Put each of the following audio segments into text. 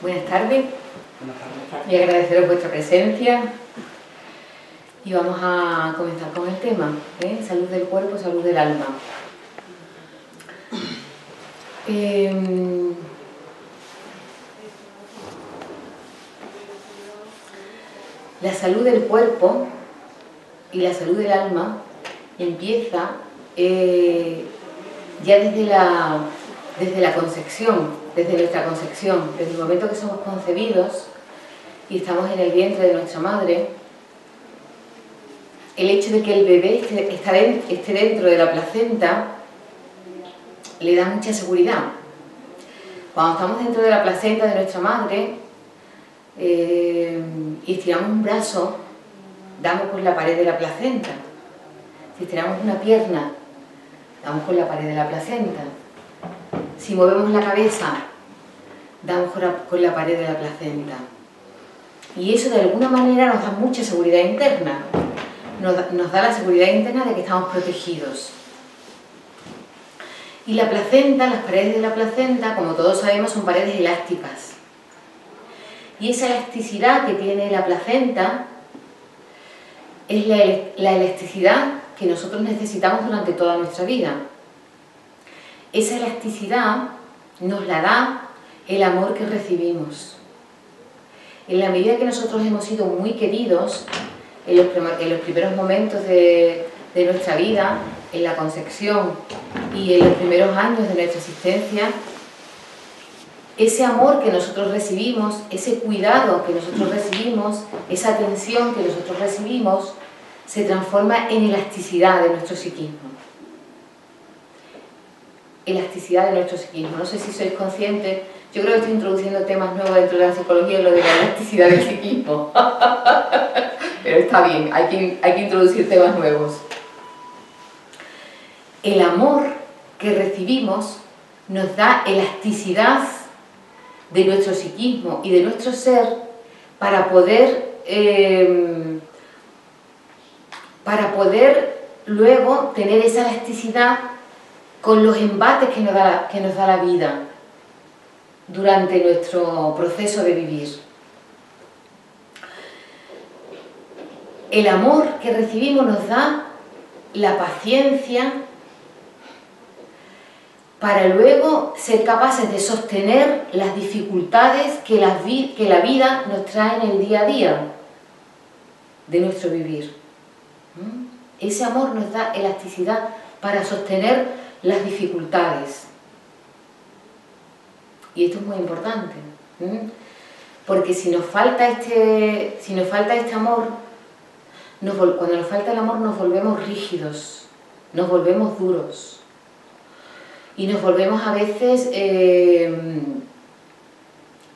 Buenas tardes. Buenas tardes. Y agradeceros vuestra presencia. Y vamos a comenzar con el tema, salud del cuerpo, salud del alma. La salud del cuerpo y la salud del alma empieza ya desde la concepción, desde nuestra concepción, desde el momento que somos concebidos y estamos en el vientre de nuestra madre. El hecho de que el bebé esté dentro de la placenta le da mucha seguridad. Cuando estamos dentro de la placenta de nuestra madre y estiramos un brazo, damos con la pared de la placenta. Si estiramos una pierna, damos con la pared de la placenta. Si movemos la cabeza, damos con la pared de la placenta. Y eso de alguna manera nos da mucha seguridad interna. Nos da la seguridad interna de que estamos protegidos. Y la placenta, las paredes de la placenta, como todos sabemos, son paredes elásticas. Y esa elasticidad que tiene la placenta es la elasticidad que nosotros necesitamos durante toda nuestra vida. Esa elasticidad nos la da el amor que recibimos. En la medida que nosotros hemos sido muy queridos, en los primeros momentos de nuestra vida, en la concepción y en los primeros años de nuestra existencia, ese amor que nosotros recibimos, ese cuidado que nosotros recibimos, esa atención que nosotros recibimos, se transforma en elasticidad de nuestro psiquismo. Elasticidad de nuestro psiquismo. No sé si sois conscientes, yo creo que estoy introduciendo temas nuevos dentro de la psicología, lo de la elasticidad del psiquismo. Pero está bien, hay que introducir temas nuevos. El amor que recibimos nos da elasticidad de nuestro psiquismo y de nuestro ser para poder luego tener esa elasticidad con los embates que nos da la vida durante nuestro proceso de vivir. El amor que recibimos nos da la paciencia para luego ser capaces de sostener las dificultades que la vida nos trae en el día a día de nuestro vivir. Ese amor nos da elasticidad para sostener las dificultades. Y esto es muy importante, porque si nos falta este amor, cuando nos falta el amor nos volvemos rígidos, nos volvemos duros y nos volvemos a veces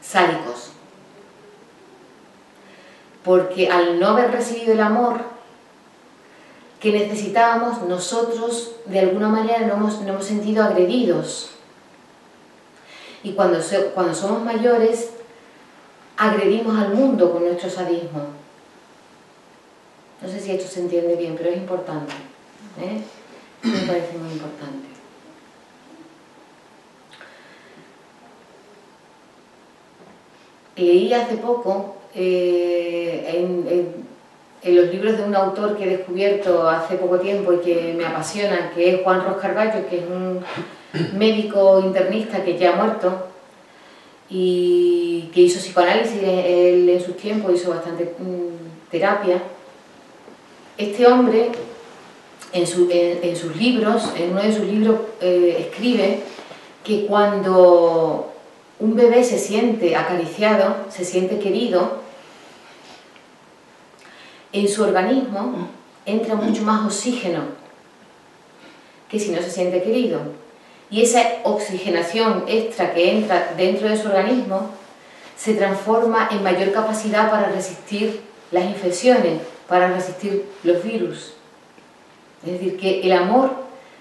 sádicos, porque al no haber recibido el amor que necesitábamos, nosotros de alguna manera nos hemos sentido agredidos. Y cuando somos mayores, agredimos al mundo con nuestro sadismo. No sé si esto se entiende bien, pero es importante. Me parece muy importante. Leí hace poco en los libros de un autor que he descubierto hace poco tiempo y que me apasiona, que es Juan Ros Carballo, que es un médico internista que ya ha muerto y que hizo psicoanálisis. Él en sus tiempos hizo bastante terapia. Este hombre en uno de sus libros escribe que cuando un bebé se siente acariciado, se siente querido, en su organismo entra mucho más oxígeno que si no se siente querido. Y esa oxigenación extra que entra dentro de su organismo se transforma en mayor capacidad para resistir las infecciones, para resistir los virus. Es decir, que el amor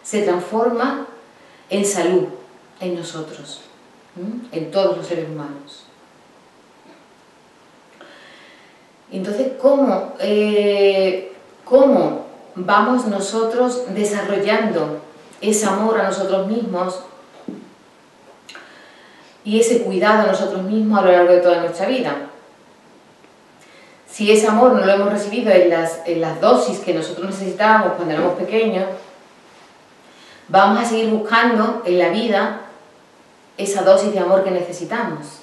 se transforma en salud en nosotros, en todos los seres humanos. Entonces, ¿cómo vamos nosotros desarrollando ese amor a nosotros mismos y ese cuidado a nosotros mismos a lo largo de toda nuestra vida. Si ese amor no lo hemos recibido en las dosis que nosotros necesitábamos cuando éramos pequeños, vamos a seguir buscando en la vida esa dosis de amor que necesitamos.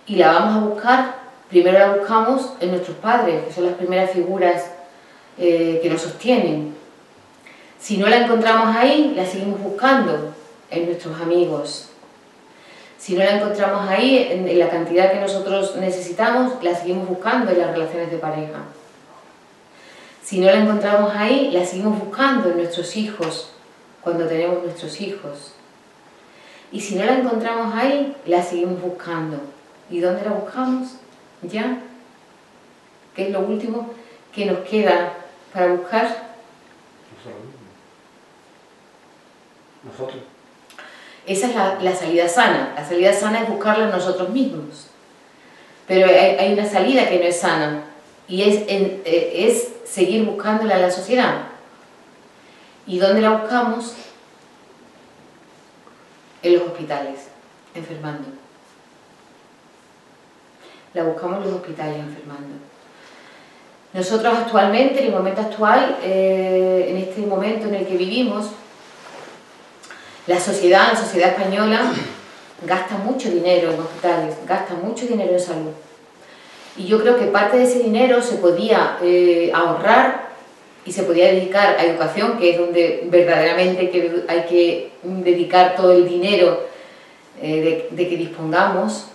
Y la vamos a buscar, primero la buscamos en nuestros padres, que son las primeras figuras que nos sostienen. Si no la encontramos ahí, la seguimos buscando en nuestros amigos. Si no la encontramos ahí, en la cantidad que nosotros necesitamos, la seguimos buscando en las relaciones de pareja. Si no la encontramos ahí, la seguimos buscando en nuestros hijos, cuando tenemos nuestros hijos. Y si no la encontramos ahí, la seguimos buscando. ¿Y dónde la buscamos? ¿Ya? ¿Qué es lo último que nos queda para buscar? Nosotros. Esa es la salida sana. La salida sana es buscarla en nosotros mismos. Pero hay una salida que no es sana, y es seguir buscándola en la sociedad. ¿Y dónde la buscamos? En los hospitales, enfermando. La buscamos en los hospitales, enfermando. Nosotros actualmente, en el momento actual, en este momento en el que vivimos, la sociedad española gasta mucho dinero en hospitales, gasta mucho dinero en salud. Y yo creo que parte de ese dinero se podía ahorrar y se podía dedicar a educación, que es donde verdaderamente hay que dedicar todo el dinero de que dispongamos.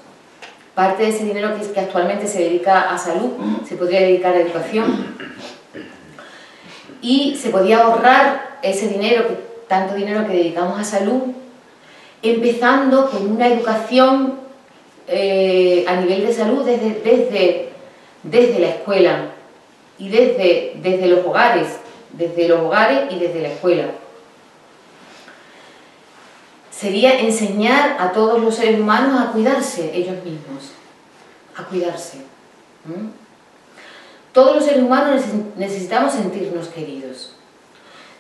Parte de ese dinero que actualmente se dedica a salud se podría dedicar a educación. Y se podía ahorrar ese dinero, tanto dinero que dedicamos a salud, empezando con una educación a nivel de salud desde la escuela y desde los hogares y desde la escuela. Sería enseñar a todos los seres humanos a cuidarse ellos mismos, a cuidarse. Todos los seres humanos necesitamos sentirnos queridos.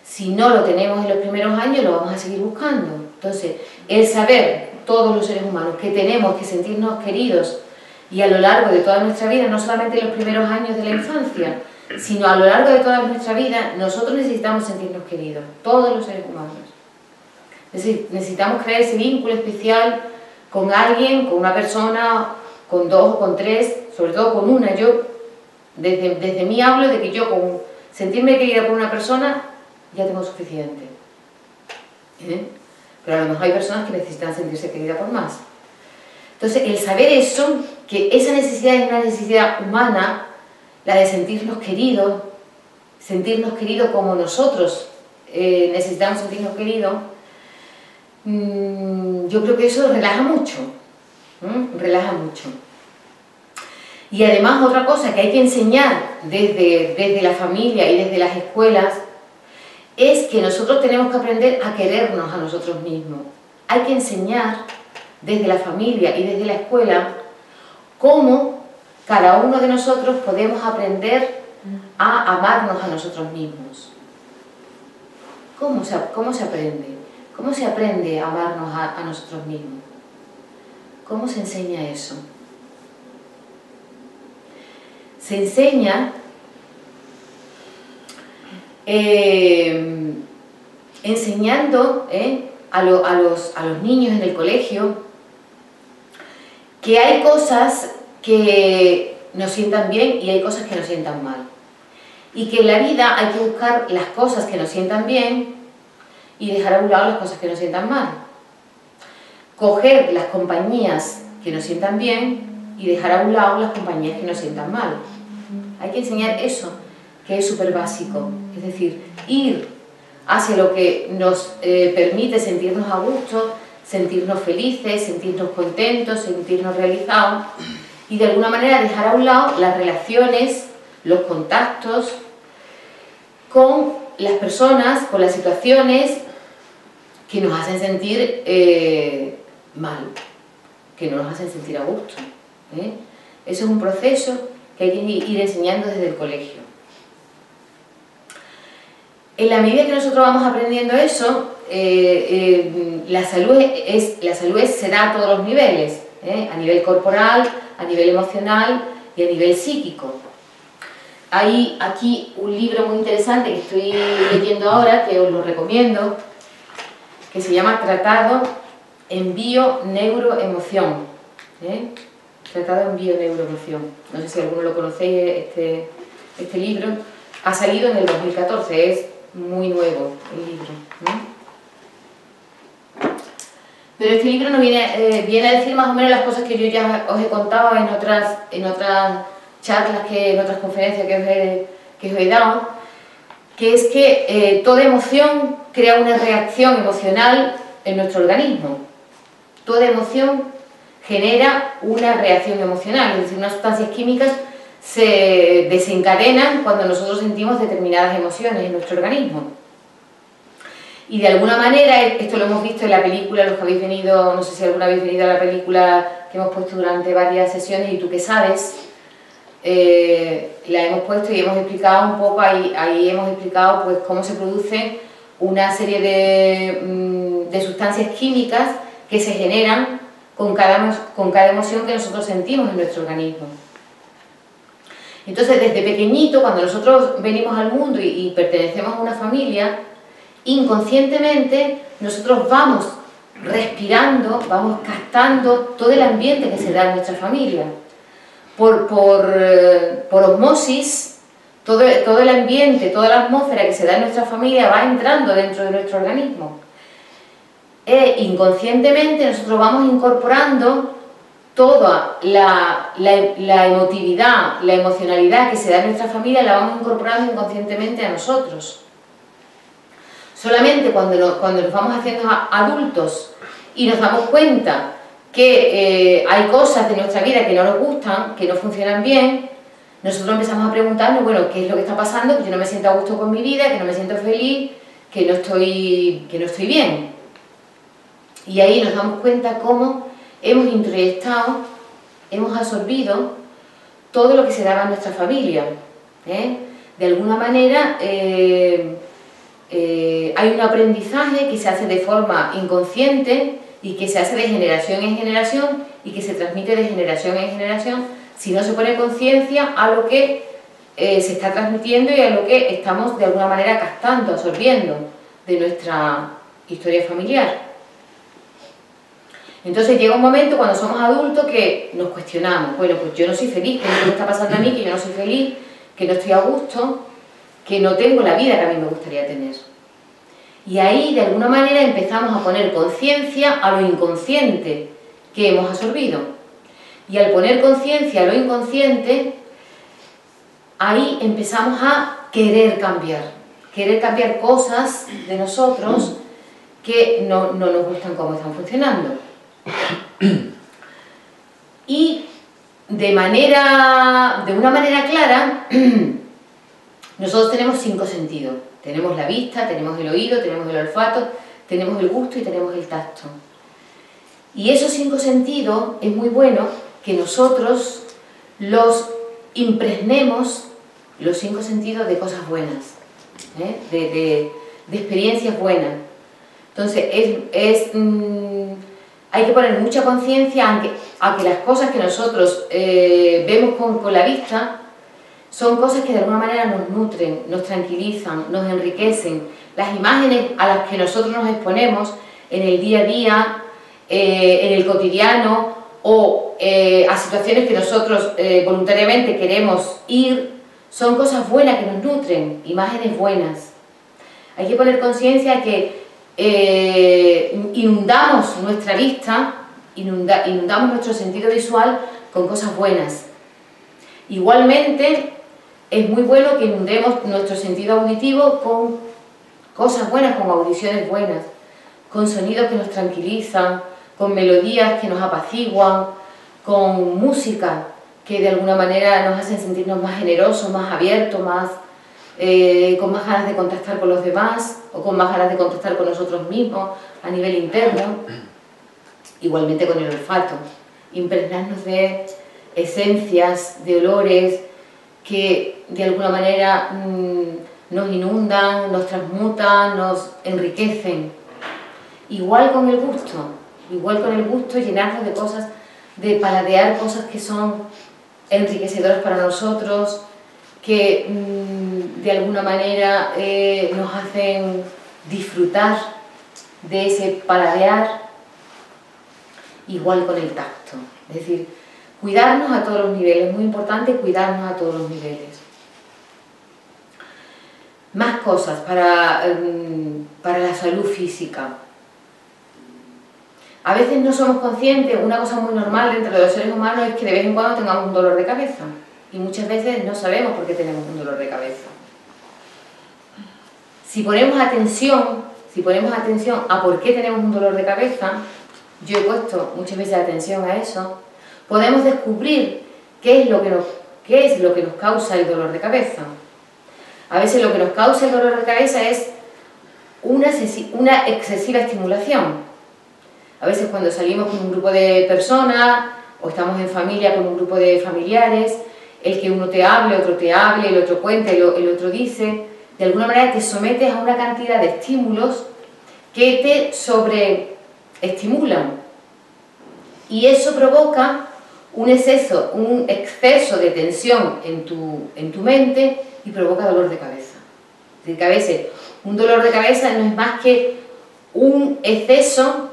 Si no lo tenemos en los primeros años, lo vamos a seguir buscando. Entonces, el saber, todos los seres humanos, que tenemos que sentirnos queridos, y a lo largo de toda nuestra vida, no solamente en los primeros años de la infancia, sino a lo largo de toda nuestra vida, nosotros necesitamos sentirnos queridos, todos los seres humanos. Es decir, necesitamos crear ese vínculo especial con alguien, con una persona, con dos o con tres, sobre todo con una. Yo, desde mí hablo de que yo, con sentirme querida por una persona, ya tengo suficiente. Pero a lo mejor hay personas que necesitan sentirse queridas por más. Entonces, el saber eso, que esa necesidad es una necesidad humana, la de sentirnos queridos como nosotros necesitamos sentirnos queridos, yo creo que eso relaja mucho, relaja mucho. Y además otra cosa que hay que enseñar desde la familia y desde las escuelas es que nosotros tenemos que aprender a querernos a nosotros mismos. Hay que enseñar desde la familia y desde la escuela cómo cada uno de nosotros podemos aprender a amarnos a nosotros mismos. ¿Cómo se aprende? ¿Cómo se aprende a amarnos a nosotros mismos? ¿Cómo se enseña eso? Se enseña enseñando a los niños en el colegio que hay cosas que nos sientan bien y hay cosas que nos sientan mal. Y que en la vida hay que buscar las cosas que nos sientan bien y dejar a un lado las cosas que nos sientan mal. Coger las compañías que nos sientan bien y dejar a un lado las compañías que nos sientan mal. Hay que enseñar eso, que es súper básico. Es decir, ir hacia lo que nos permite sentirnos a gusto, sentirnos felices, sentirnos contentos, sentirnos realizados, y de alguna manera dejar a un lado las relaciones, los contactos con las personas, con las situaciones que nos hacen sentir mal, que no nos hacen sentir a gusto. Eso es un proceso que hay que ir enseñando desde el colegio. En la medida que nosotros vamos aprendiendo eso, la salud se da a todos los niveles, a nivel corporal, a nivel emocional y a nivel psíquico. Hay aquí un libro muy interesante que estoy leyendo ahora, que os lo recomiendo, que se llama Tratado en Bio-Neuroemoción. Tratado en Bio-Neuroemoción. No sé si alguno lo conocéis, este libro. Ha salido en el 2014, es muy nuevo el libro. Pero este libro nos viene a decir más o menos las cosas que yo ya os he contado en otras charlas, en otras conferencias que os he dado, que es que toda emoción crea una reacción emocional en nuestro organismo. Toda emoción genera una reacción emocional, es decir, unas sustancias químicas se desencadenan cuando nosotros sentimos determinadas emociones en nuestro organismo. Y de alguna manera, esto lo hemos visto en la película, los que habéis venido, no sé si alguna habéis venido a la película que hemos puesto durante varias sesiones, Y tú qué sabes, la hemos puesto y hemos explicado un poco, ahí hemos explicado pues cómo se produce una serie de sustancias químicas que se generan con cada emoción que nosotros sentimos en nuestro organismo. Entonces, desde pequeñito, cuando nosotros venimos al mundo y pertenecemos a una familia, inconscientemente nosotros vamos respirando, vamos captando todo el ambiente que se da en nuestra familia. Por osmosis, todo el ambiente, toda la atmósfera que se da en nuestra familia va entrando dentro de nuestro organismo. E inconscientemente nosotros vamos incorporando toda la emotividad, la emocionalidad que se da en nuestra familia, la vamos incorporando inconscientemente a nosotros. Solamente cuando nos vamos haciendo adultos y nos damos cuenta que hay cosas de nuestra vida que no nos gustan, que no funcionan bien, nosotros empezamos a preguntarnos, bueno, ¿qué es lo que está pasando? Que yo no me siento a gusto con mi vida, que no me siento feliz, que no estoy bien. Y ahí nos damos cuenta cómo hemos introyectado, hemos absorbido todo lo que se daba en nuestra familia. De alguna manera hay un aprendizaje que se hace de forma inconsciente y que se hace de generación en generación y que se transmite de generación en generación si no se pone conciencia a lo que se está transmitiendo y a lo que estamos de alguna manera captando, absorbiendo de nuestra historia familiar. Entonces llega un momento cuando somos adultos que nos cuestionamos, bueno, pues yo no soy feliz, ¿qué es lo que me está pasando a mí? Que yo no soy feliz, que no estoy a gusto, que no tengo la vida que a mí me gustaría tener. Y ahí de alguna manera empezamos a poner conciencia a lo inconsciente que hemos absorbido. Y al poner conciencia a lo inconsciente, ahí empezamos a querer cambiar cosas de nosotros que no nos gustan cómo están funcionando. Y de una manera clara, nosotros tenemos 5 sentidos. Tenemos la vista, tenemos el oído, tenemos el olfato, tenemos el gusto y tenemos el tacto. Y esos 5 sentidos es muy bueno que nosotros los impregnemos, los 5 sentidos, de cosas buenas, de experiencias buenas. Entonces hay que poner mucha conciencia a que las cosas que nosotros vemos con la vista son cosas que de alguna manera nos nutren, nos tranquilizan, nos enriquecen. Las imágenes a las que nosotros nos exponemos en el día a día, en el cotidiano o a situaciones que nosotros voluntariamente queremos ir, son cosas buenas que nos nutren, imágenes buenas. Hay que poner conciencia que inundamos nuestra vista, inundamos nuestro sentido visual con cosas buenas. Igualmente, es muy bueno que inundemos nuestro sentido auditivo con cosas buenas, con audiciones buenas, con sonidos que nos tranquilizan, con melodías que nos apaciguan, con música que de alguna manera nos hacen sentirnos más generosos, más abiertos, con más ganas de contactar con los demás o con más ganas de contactar con nosotros mismos a nivel interno. Igualmente con el olfato, impregnarnos de esencias, de olores que de alguna manera nos inundan, nos transmutan, nos enriquecen. Igual con el gusto, llenarnos de cosas, de paladear cosas que son enriquecedoras para nosotros, que de alguna manera nos hacen disfrutar de ese paladear. Igual con el tacto, es decir, cuidarnos a todos los niveles, es muy importante cuidarnos a todos los niveles. Más cosas para la salud física. A veces no somos conscientes, una cosa muy normal dentro de los seres humanos es que de vez en cuando tengamos un dolor de cabeza. Y muchas veces no sabemos por qué tenemos un dolor de cabeza. Si ponemos atención a por qué tenemos un dolor de cabeza, yo he puesto muchas veces atención a eso, podemos descubrir qué es lo que nos causa el dolor de cabeza. A veces lo que nos causa el dolor de cabeza es una excesiva estimulación. A veces cuando salimos con un grupo de personas o estamos en familia con un grupo de familiares, el que uno te hable, el otro cuente, el otro dice, de alguna manera te sometes a una cantidad de estímulos que te sobreestimulan. Y eso provoca un exceso de tensión en tu mente y provoca dolor de cabeza. Es decir, que a veces un dolor de cabeza no es más que un exceso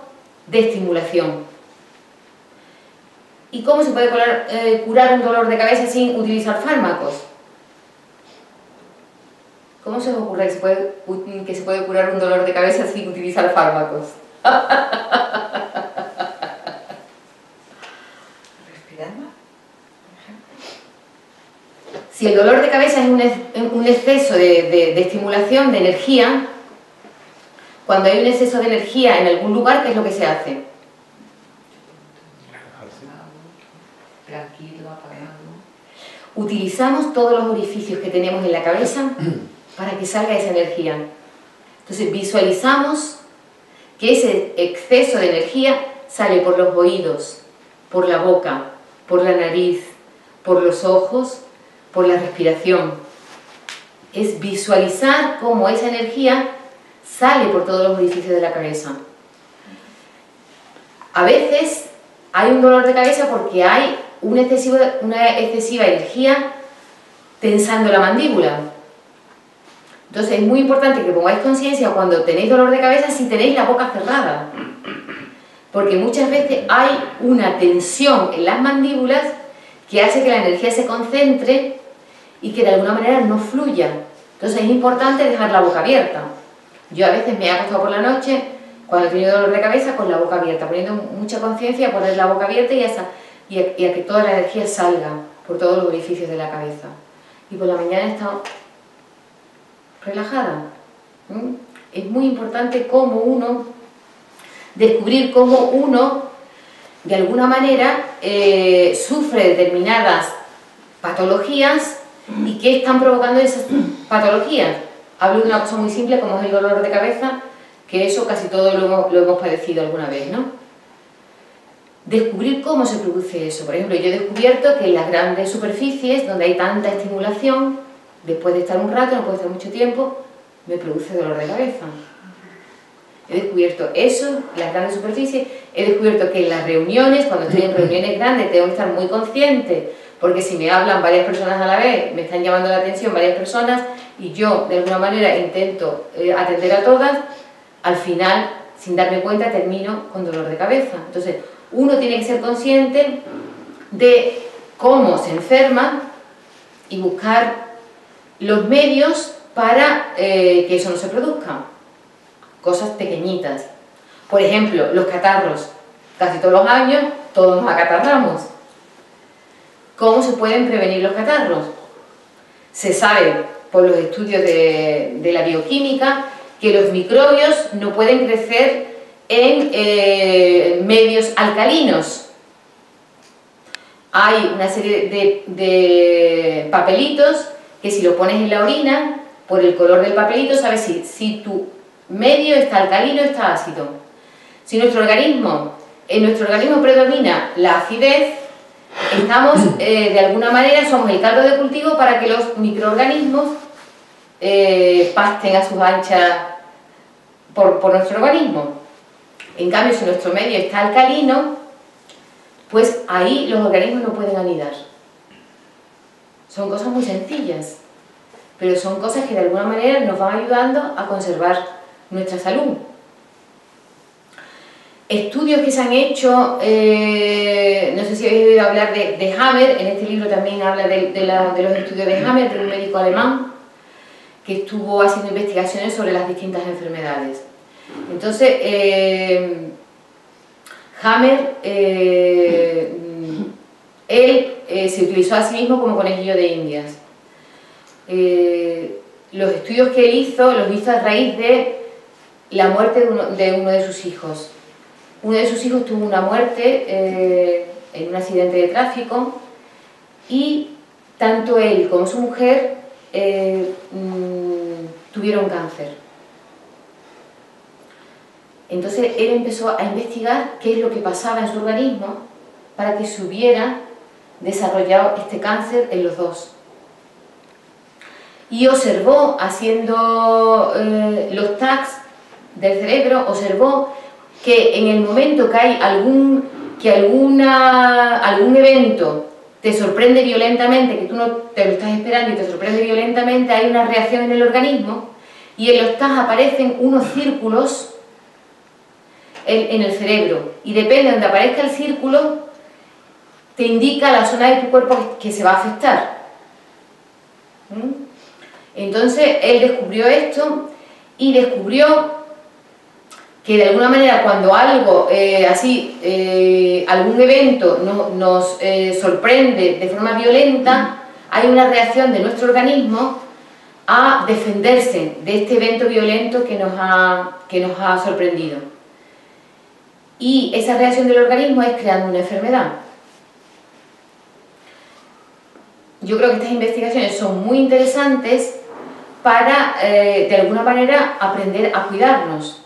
de estimulación. ¿Y cómo se puede curar un dolor de cabeza sin utilizar fármacos? ¿Cómo se os ocurre que se puede curar un dolor de cabeza sin utilizar fármacos? Si el dolor de cabeza es un exceso de estimulación, de energía, cuando hay un exceso de energía en algún lugar, ¿qué es lo que se hace? Tranquilo, apagado. Utilizamos todos los orificios que tenemos en la cabeza para que salga esa energía. Entonces visualizamos que ese exceso de energía sale por los oídos, por la boca, por la nariz, por los ojos, por la respiración. Es visualizar cómo esa energía sale por todos los orificios de la cabeza. A veces hay un dolor de cabeza porque hay una excesiva energía tensando la mandíbula. Entonces es muy importante que pongáis conciencia cuando tenéis dolor de cabeza si tenéis la boca cerrada. Porque muchas veces hay una tensión en las mandíbulas que hace que la energía se concentre y que de alguna manera no fluya. Entonces es importante dejar la boca abierta. Yo a veces me he acostado por la noche, cuando he tenido dolor de cabeza, con la boca abierta, poniendo mucha conciencia a poner la boca abierta y a que toda la energía salga por todos los orificios de la cabeza. Y por la mañana he estado relajada. Es muy importante descubrir cómo uno, de alguna manera, sufre determinadas patologías y qué están provocando esas patologías. Hablo de una cosa muy simple como es el dolor de cabeza, que eso casi todos lo hemos padecido alguna vez, ¿no? Descubrir cómo se produce eso. Por ejemplo, yo he descubierto que en las grandes superficies, donde hay tanta estimulación, después de estar un rato, no puede estar mucho tiempo, me produce dolor de cabeza. He descubierto eso, las grandes superficies. He descubierto que en las reuniones, cuando estoy en reuniones grandes, tengo que estar muy consciente, porque si me hablan varias personas a la vez, me están llamando la atención varias personas, y yo, de alguna manera, intento atender a todas, al final, sin darme cuenta, termino con dolor de cabeza. Entonces, uno tiene que ser consciente de cómo se enferma y buscar los medios para que eso no se produzca. Cosas pequeñitas. Por ejemplo, los catarros. Casi todos los años, todos nos acatarramos. ¿Cómo se pueden prevenir los catarros? Se sabe por los estudios de la bioquímica que los microbios no pueden crecer en medios alcalinos. Hay una serie de papelitos que si lo pones en la orina, por el color del papelito sabes si tu medio está alcalino o está ácido. Si en nuestro organismo predomina la acidez, estamos de alguna manera, somos el caldo de cultivo para que los microorganismos pasten a sus anchas por nuestro organismo. En cambio, si nuestro medio está alcalino, pues ahí los organismos no pueden anidar. Son cosas muy sencillas, pero son cosas que de alguna manera nos van ayudando a conservar nuestra salud. Estudios que se han hecho, no sé si habéis oído hablar de Hammer, en este libro también habla de los estudios de Hammer, de un médico alemán que estuvo haciendo investigaciones sobre las distintas enfermedades. Entonces, Hammer, él se utilizó a sí mismo como conejillo de indias. Los estudios que él hizo, los hizo a raíz de la muerte de uno de sus hijos. Uno de sus hijos tuvo una muerte en un accidente de tráfico y tanto él como su mujer tuvieron cáncer. Entonces él empezó a investigar qué es lo que pasaba en su organismo para que se hubiera desarrollado este cáncer en los dos. Y observó, haciendo los tags del cerebro, observó que en el momento que hay algún evento te sorprende violentamente, que tú no te lo estás esperando y te sorprende violentamente, hay una reacción en el organismo y en los tags aparecen unos círculos en el cerebro y depende de donde aparezca el círculo te indica la zona de tu cuerpo que se va a afectar. Entonces él descubrió esto y descubrió que de alguna manera cuando algo algún evento nos sorprende de forma violenta, hay una reacción de nuestro organismo a defenderse de este evento violento que nos ha sorprendido. Y esa reacción del organismo es creando una enfermedad. Yo creo que estas investigaciones son muy interesantes para, de alguna manera, aprender a cuidarnos.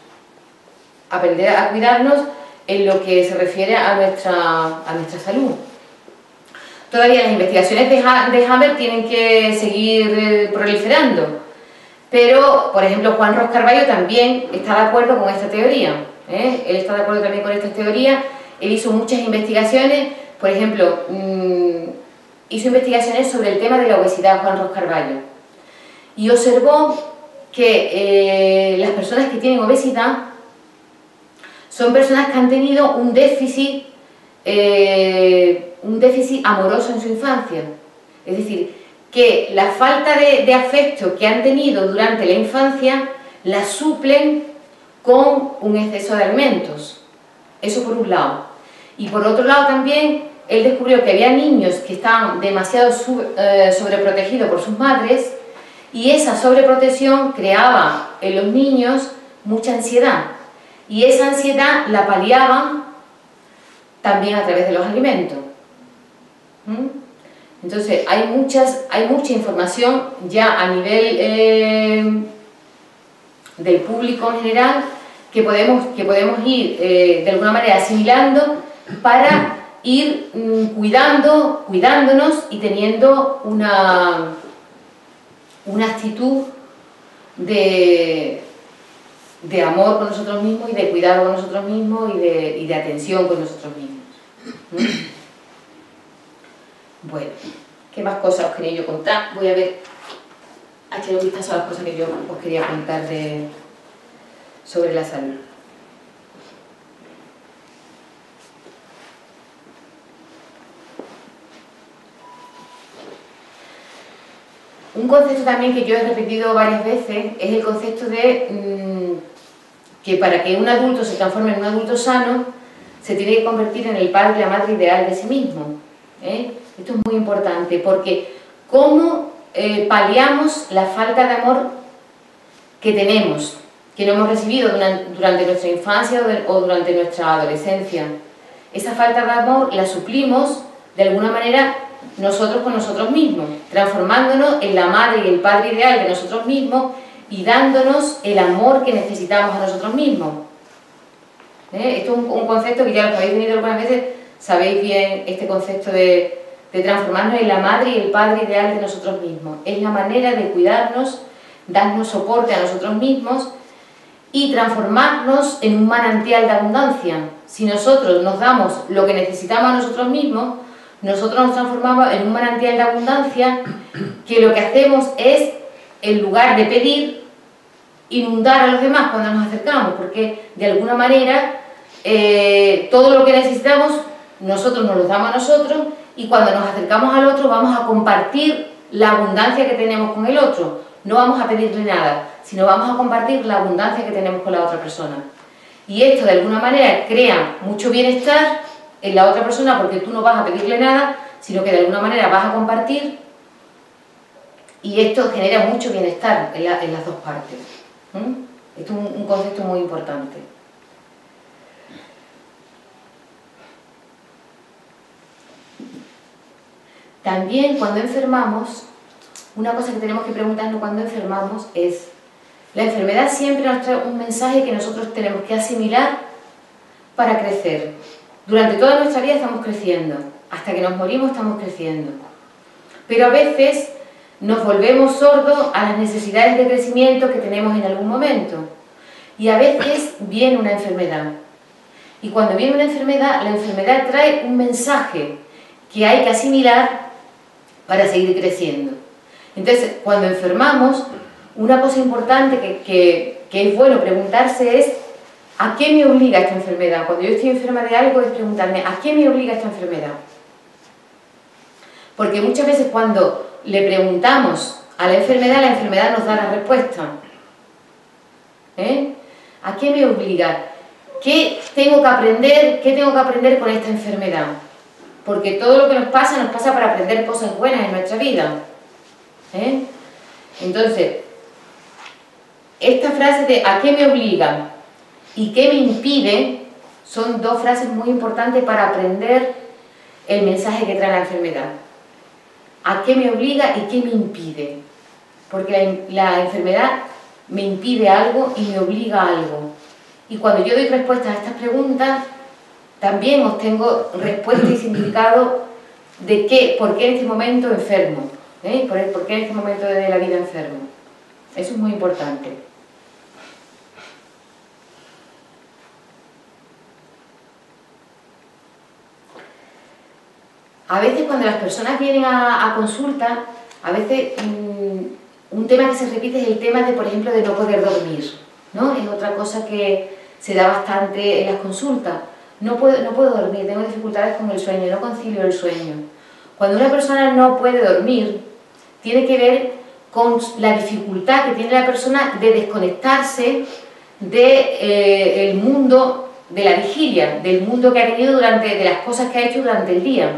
Aprender a cuidarnos en lo que se refiere a nuestra salud. Todavía las investigaciones de Hammer tienen que seguir proliferando, pero, por ejemplo, Juan Ros Carballo también está de acuerdo con esta teoría. Él está de acuerdo también con esta teoría. Él hizo muchas investigaciones, por ejemplo, hizo investigaciones sobre el tema de la obesidad, Juan Ros Carballo, y observó que las personas que tienen obesidad son personas que han tenido un déficit amoroso en su infancia. Es decir, que la falta de afecto que han tenido durante la infancia la suplen con un exceso de alimentos. Eso por un lado. Y por otro lado también, él descubrió que había niños que estaban demasiado sobreprotegidos por sus madres y esa sobreprotección creaba en los niños mucha ansiedad. Y esa ansiedad la paliaban también a través de los alimentos. Entonces hay mucha información ya a nivel del público en general que podemos ir de alguna manera asimilando para ir cuidándonos y teniendo una actitud de amor con nosotros mismos y de cuidado con nosotros mismos y de atención con nosotros mismos. Bueno, ¿qué más cosas os quería yo contar? Voy a ver, a echar un vistazo a las cosas que yo os quería contar sobre la salud. Un concepto también que yo he repetido varias veces es el concepto de que para que un adulto se transforme en un adulto sano se tiene que convertir en el padre y la madre ideal de sí mismo. Esto es muy importante porque ¿cómo paliamos la falta de amor que tenemos, que no hemos recibido durante nuestra infancia o durante nuestra adolescencia? Esa falta de amor la suplimos de alguna manera nosotros con nosotros mismos, transformándonos en la madre y el padre ideal de nosotros mismos y dándonos el amor que necesitamos a nosotros mismos. Esto es un concepto que ya los que habéis venido algunas veces sabéis bien, este concepto de transformarnos en la madre y el padre ideal de nosotros mismos. Es la manera de cuidarnos, darnos soporte a nosotros mismos y transformarnos en un manantial de abundancia. Si nosotros nos damos lo que necesitamos a nosotros mismos, nosotros nos transformamos en un manantial de abundancia que lo que hacemos es, en lugar de pedir, inundar a los demás cuando nos acercamos, porque de alguna manera todo lo que necesitamos nosotros nos lo damos a nosotros, y cuando nos acercamos al otro vamos a compartir la abundancia que tenemos con el otro. No vamos a pedirle nada, sino vamos a compartir la abundancia que tenemos con la otra persona. Y esto de alguna manera crea mucho bienestar en la otra persona, porque tú no vas a pedirle nada, sino que de alguna manera vas a compartir, y esto genera mucho bienestar en las dos partes. Esto es un concepto muy importante. También cuando enfermamos, una cosa que tenemos que preguntarnos cuando enfermamos es: la enfermedad siempre nos trae un mensaje que nosotros tenemos que asimilar para crecer. Durante toda nuestra vida estamos creciendo, hasta que nos morimos estamos creciendo. Pero a veces nos volvemos sordos a las necesidades de crecimiento que tenemos en algún momento. Y a veces viene una enfermedad. Y cuando viene una enfermedad, la enfermedad trae un mensaje que hay que asimilar para seguir creciendo. Entonces, cuando enfermamos, una cosa importante que es bueno preguntarse es: ¿a qué me obliga esta enfermedad? Cuando yo estoy enferma de algo, es preguntarme: ¿a qué me obliga esta enfermedad? Porque muchas veces cuando le preguntamos a la enfermedad nos da la respuesta. ¿A qué me obliga? ¿Qué tengo que aprender? ¿Qué tengo que aprender con esta enfermedad? Porque todo lo que nos pasa para aprender cosas buenas en nuestra vida. Entonces, esta frase de ¿a qué me obliga? ¿Y qué me impide? Son dos frases muy importantes para aprender el mensaje que trae la enfermedad. ¿A qué me obliga y qué me impide? Porque la enfermedad me impide algo y me obliga a algo. Y cuando yo doy respuesta a estas preguntas, también obtengo respuesta y significado de por qué en este momento enfermo, por qué en este momento de la vida enfermo. Eso es muy importante. A veces cuando las personas vienen a consulta, a veces un tema que se repite es el tema de, por ejemplo, de no poder dormir, ¿no? Es otra cosa que se da bastante en las consultas. No puedo dormir, tengo dificultades con el sueño, no concilio el sueño. Cuando una persona no puede dormir, tiene que ver con la dificultad que tiene la persona de desconectarse del mundo de la vigilia, del mundo que ha tenido de las cosas que ha hecho durante el día.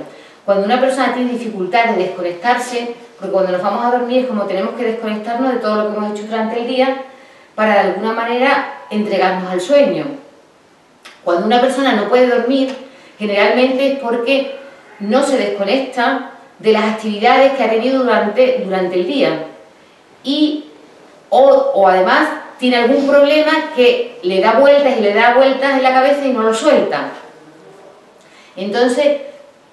Cuando una persona tiene dificultad de desconectarse, porque cuando nos vamos a dormir es como tenemos que desconectarnos de todo lo que hemos hecho durante el día para de alguna manera entregarnos al sueño. Cuando una persona no puede dormir, generalmente es porque no se desconecta de las actividades que ha tenido durante el día, o además tiene algún problema que le da vueltas y le da vueltas en la cabeza y no lo suelta. Entonces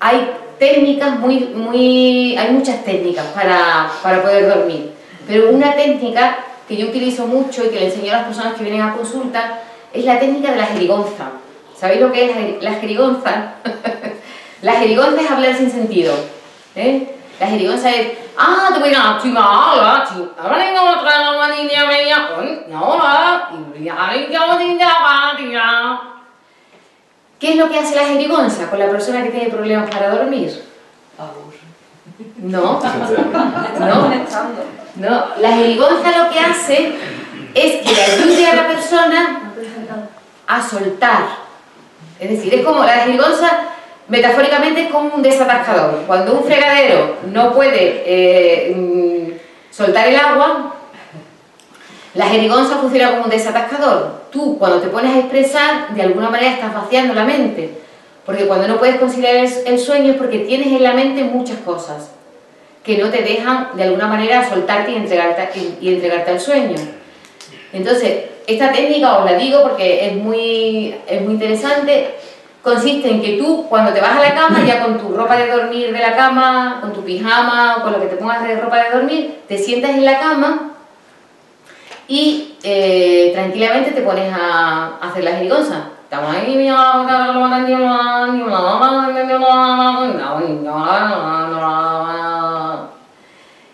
hay técnicas hay muchas técnicas para poder dormir, pero una técnica que yo utilizo mucho y que le enseño a las personas que vienen a consulta es la técnica de la jerigonza. ¿Sabéis lo que es la jerigonza? La jerigonza es hablar sin sentido. La jerigonza es ¿qué es lo que hace la jerigonza con la persona que tiene problemas para dormir? No, la jerigonza lo que hace es que le ayude a la persona a soltar. Es decir, es como la jerigonza, metafóricamente, es como un desatascador. Cuando un fregadero no puede soltar el agua, la jerigonza funciona como un desatascador. Tú, cuando te pones a expresar, de alguna manera estás vaciando la mente, porque cuando no puedes conciliar el sueño es porque tienes en la mente muchas cosas que no te dejan de alguna manera soltarte y entregarte al sueño. Entonces, esta técnica os la digo porque es muy interesante. Consiste en que tú, cuando te vas a la cama, ya con tu ropa de dormir de la cama, con tu pijama o con lo que te pongas de ropa de dormir, te sientas en la cama y tranquilamente te pones a hacer la jerigonza. Estamos ahí,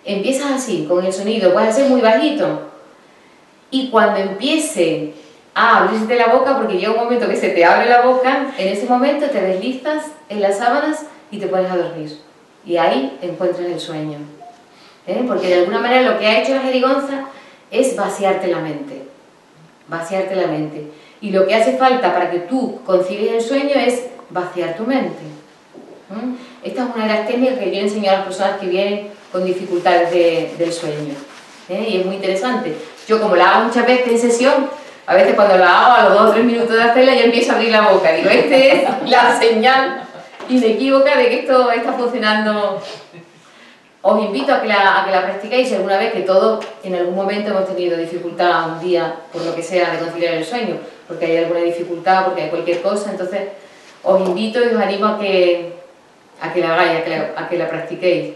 empiezas así, con el sonido, puedes hacer muy bajito, y cuando empiece a abrirse la boca, porque llega un momento que se te abre la boca, en ese momento te deslizas en las sábanas y te pones a dormir, y ahí encuentras el sueño, porque de alguna manera lo que ha hecho la jerigonza es vaciarte la mente, y lo que hace falta para que tú concilies el sueño es vaciar tu mente. Esta es una de las técnicas que yo enseño a las personas que vienen con dificultades del sueño, y es muy interesante. Yo, como la hago muchas veces en sesión, a veces cuando la hago a los 2 o 3 minutos de hacerla ya empiezo a abrir la boca, digo, esta es la señal inequívoca de que esto está funcionando. Os invito a que la practiquéis si alguna vez, que todos en algún momento hemos tenido dificultad un día, por lo que sea, de conciliar el sueño, porque hay alguna dificultad, porque hay cualquier cosa. Entonces os invito y os animo a que la hagáis, a que la practiquéis.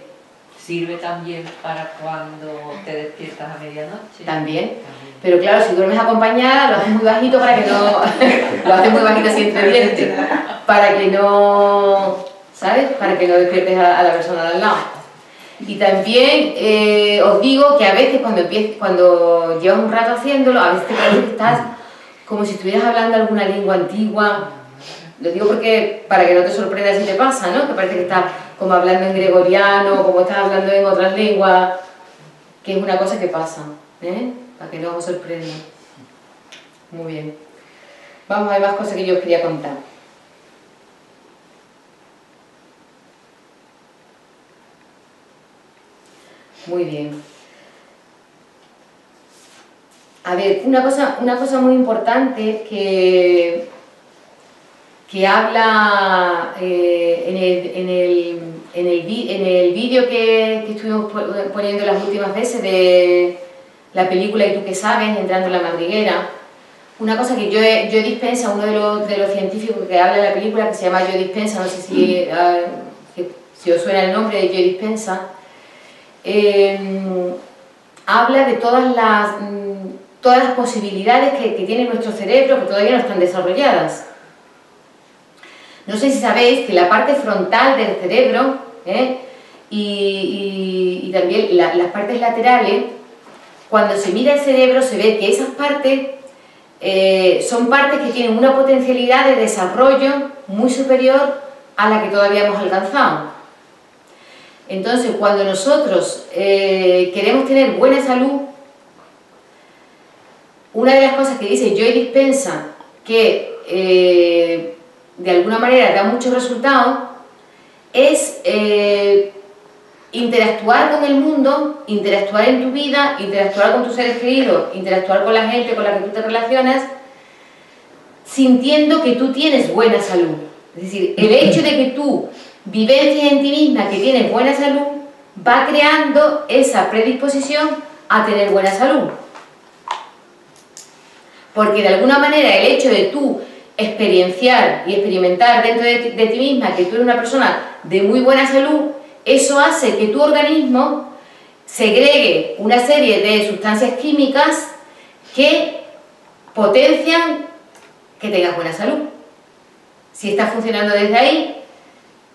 ¿Sirve también para cuando te despiertas a medianoche? También. Pero claro, si duermes acompañada, lo haces muy bajito para que no... lo haces muy bajito así entre dientes, para que no... ¿sabes? Para que no despiertes a la persona de al lado. Y también os digo que a veces cuando llevas un rato haciéndolo, a veces te parece que estás como si estuvieras hablando alguna lengua antigua. Lo digo porque para que no te sorprenda si te pasa, ¿no? Que parece que estás como hablando en gregoriano, como estás hablando en otras lenguas, que es una cosa que pasa, para que no os sorprenda. Muy bien. Vamos a ver más cosas que yo os quería contar. Muy bien. A ver, una cosa muy importante que habla en el vídeo que estuvimos poniendo las últimas veces de la película ¿Y tú qué sabes?, entrando en la madriguera. Una cosa que Joe Dispenza, uno de los científicos que habla de la película, que se llama Joe Dispenza, no sé si os suena el nombre de Joe Dispenza, habla de todas las posibilidades que tiene nuestro cerebro, que todavía no están desarrolladas. No sé si sabéis que la parte frontal del cerebro y también las partes laterales, cuando se mira el cerebro se ve que esas partes son partes que tienen una potencialidad de desarrollo muy superior a la que todavía hemos alcanzado. Entonces, cuando nosotros queremos tener buena salud, una de las cosas que dice Joe Dispenza, que de alguna manera da muchos resultados, es interactuar con el mundo, interactuar en tu vida, interactuar con tus seres queridos, interactuar con la gente con la que tú te relacionas, sintiendo que tú tienes buena salud. Es decir, el hecho de que tú vivencias en ti misma que tienes buena salud va creando esa predisposición a tener buena salud. Porque de alguna manera el hecho de tú experienciar y experimentar dentro de ti misma que tú eres una persona de muy buena salud, eso hace que tu organismo segregue una serie de sustancias químicas que potencian que tengas buena salud. Si estás funcionando desde ahí,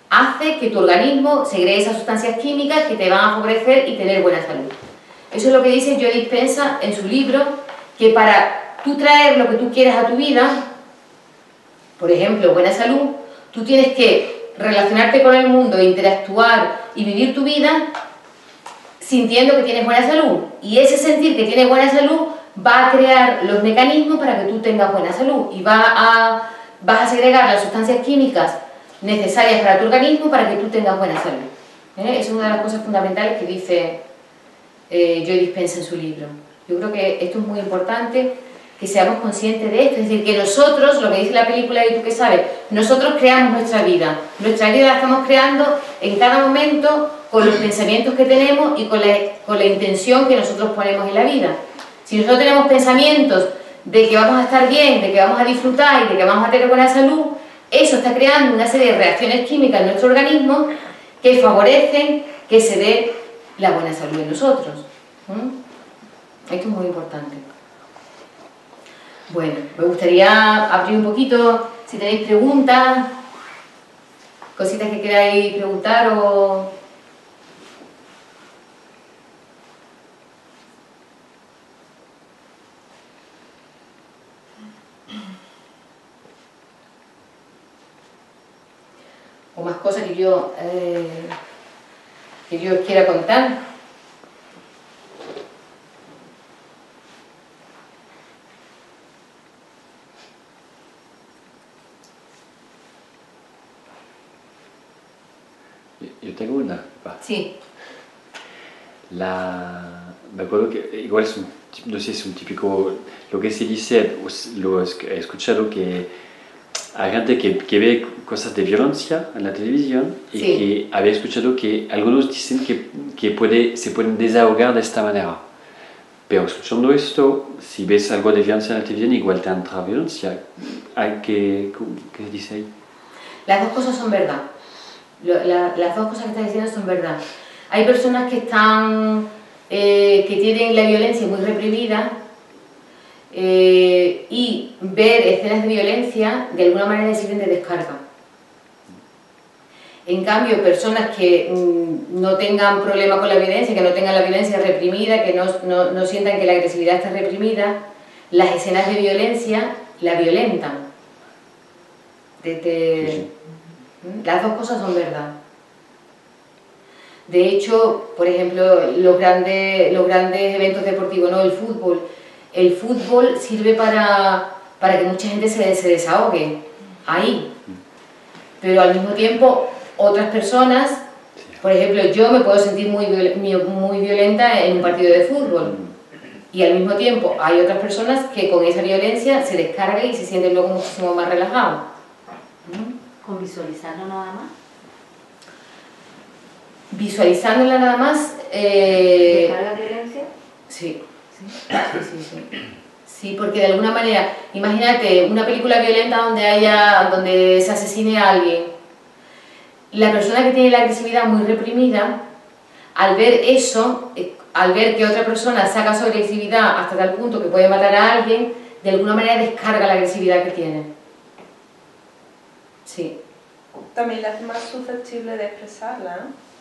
hace que tu organismo segregue esas sustancias químicas que te van a favorecer y tener buena salud. Eso es lo que dice Joe Dispenza en su libro, que para tú traer lo que tú quieras a tu vida, por ejemplo, buena salud, tú tienes que relacionarte con el mundo, interactuar y vivir tu vida sintiendo que tienes buena salud. Y ese sentir que tienes buena salud va a crear los mecanismos para que tú tengas buena salud y vas a segregar las sustancias químicas necesarias para tu organismo para que tú tengas buena salud. Esa es una de las cosas fundamentales que dice Joe Dispenza en su libro. Yo creo que esto es muy importante, que seamos conscientes de esto, es decir, que nosotros, lo que dice la película ¿Y tú qué sabes?, nosotros creamos nuestra vida la estamos creando en cada momento con los pensamientos que tenemos y con la intención que nosotros ponemos en la vida. Si nosotros tenemos pensamientos de que vamos a estar bien, de que vamos a disfrutar y de que vamos a tener buena salud, eso está creando una serie de reacciones químicas en nuestro organismo que favorecen que se dé la buena salud en nosotros. Esto es muy importante. Bueno, me gustaría abrir un poquito, si tenéis preguntas, cositas que queráis preguntar o... o más cosas que yo os quiera contar. Yo tengo una. Va. Sí. Me acuerdo que igual es no sé, es un típico, lo que se dice, lo he escuchado que hay gente que ve cosas de violencia en la televisión y Sí. que había escuchado que algunos dicen que se pueden desahogar de esta manera. Pero escuchando esto, si ves algo de violencia en la televisión, igual te entra violencia. ¿Qué dice ahí? Las dos cosas son verdad. Las dos cosas que estás diciendo son verdad. Hay personas que están, que tienen la violencia muy reprimida y ver escenas de violencia de alguna manera les sirven de descarga. En cambio, personas que no tengan problema con la violencia, que no tengan la violencia reprimida, que no sientan que la agresividad está reprimida, las escenas de violencia la violentan. Las dos cosas son verdad. De hecho, por ejemplo, los grandes eventos deportivos, ¿no? El fútbol sirve para que mucha gente se desahogue ahí. Pero al mismo tiempo, otras personas, por ejemplo, yo me puedo sentir muy violenta en un partido de fútbol. Y al mismo tiempo hay otras personas que con esa violencia se descargan y se sienten luego muchísimo más relajados. ¿Con visualizarlo nada más? Visualizándola nada más... ¿Descarga violencia? Sí. Sí, porque de alguna manera, imagínate una película violenta donde se asesine a alguien. La persona que tiene la agresividad muy reprimida, al ver eso, al ver que otra persona saca su agresividad hasta tal punto que puede matar a alguien, de alguna manera descarga la agresividad que tiene. Sí. También la hace más susceptible de expresarla, ¿no?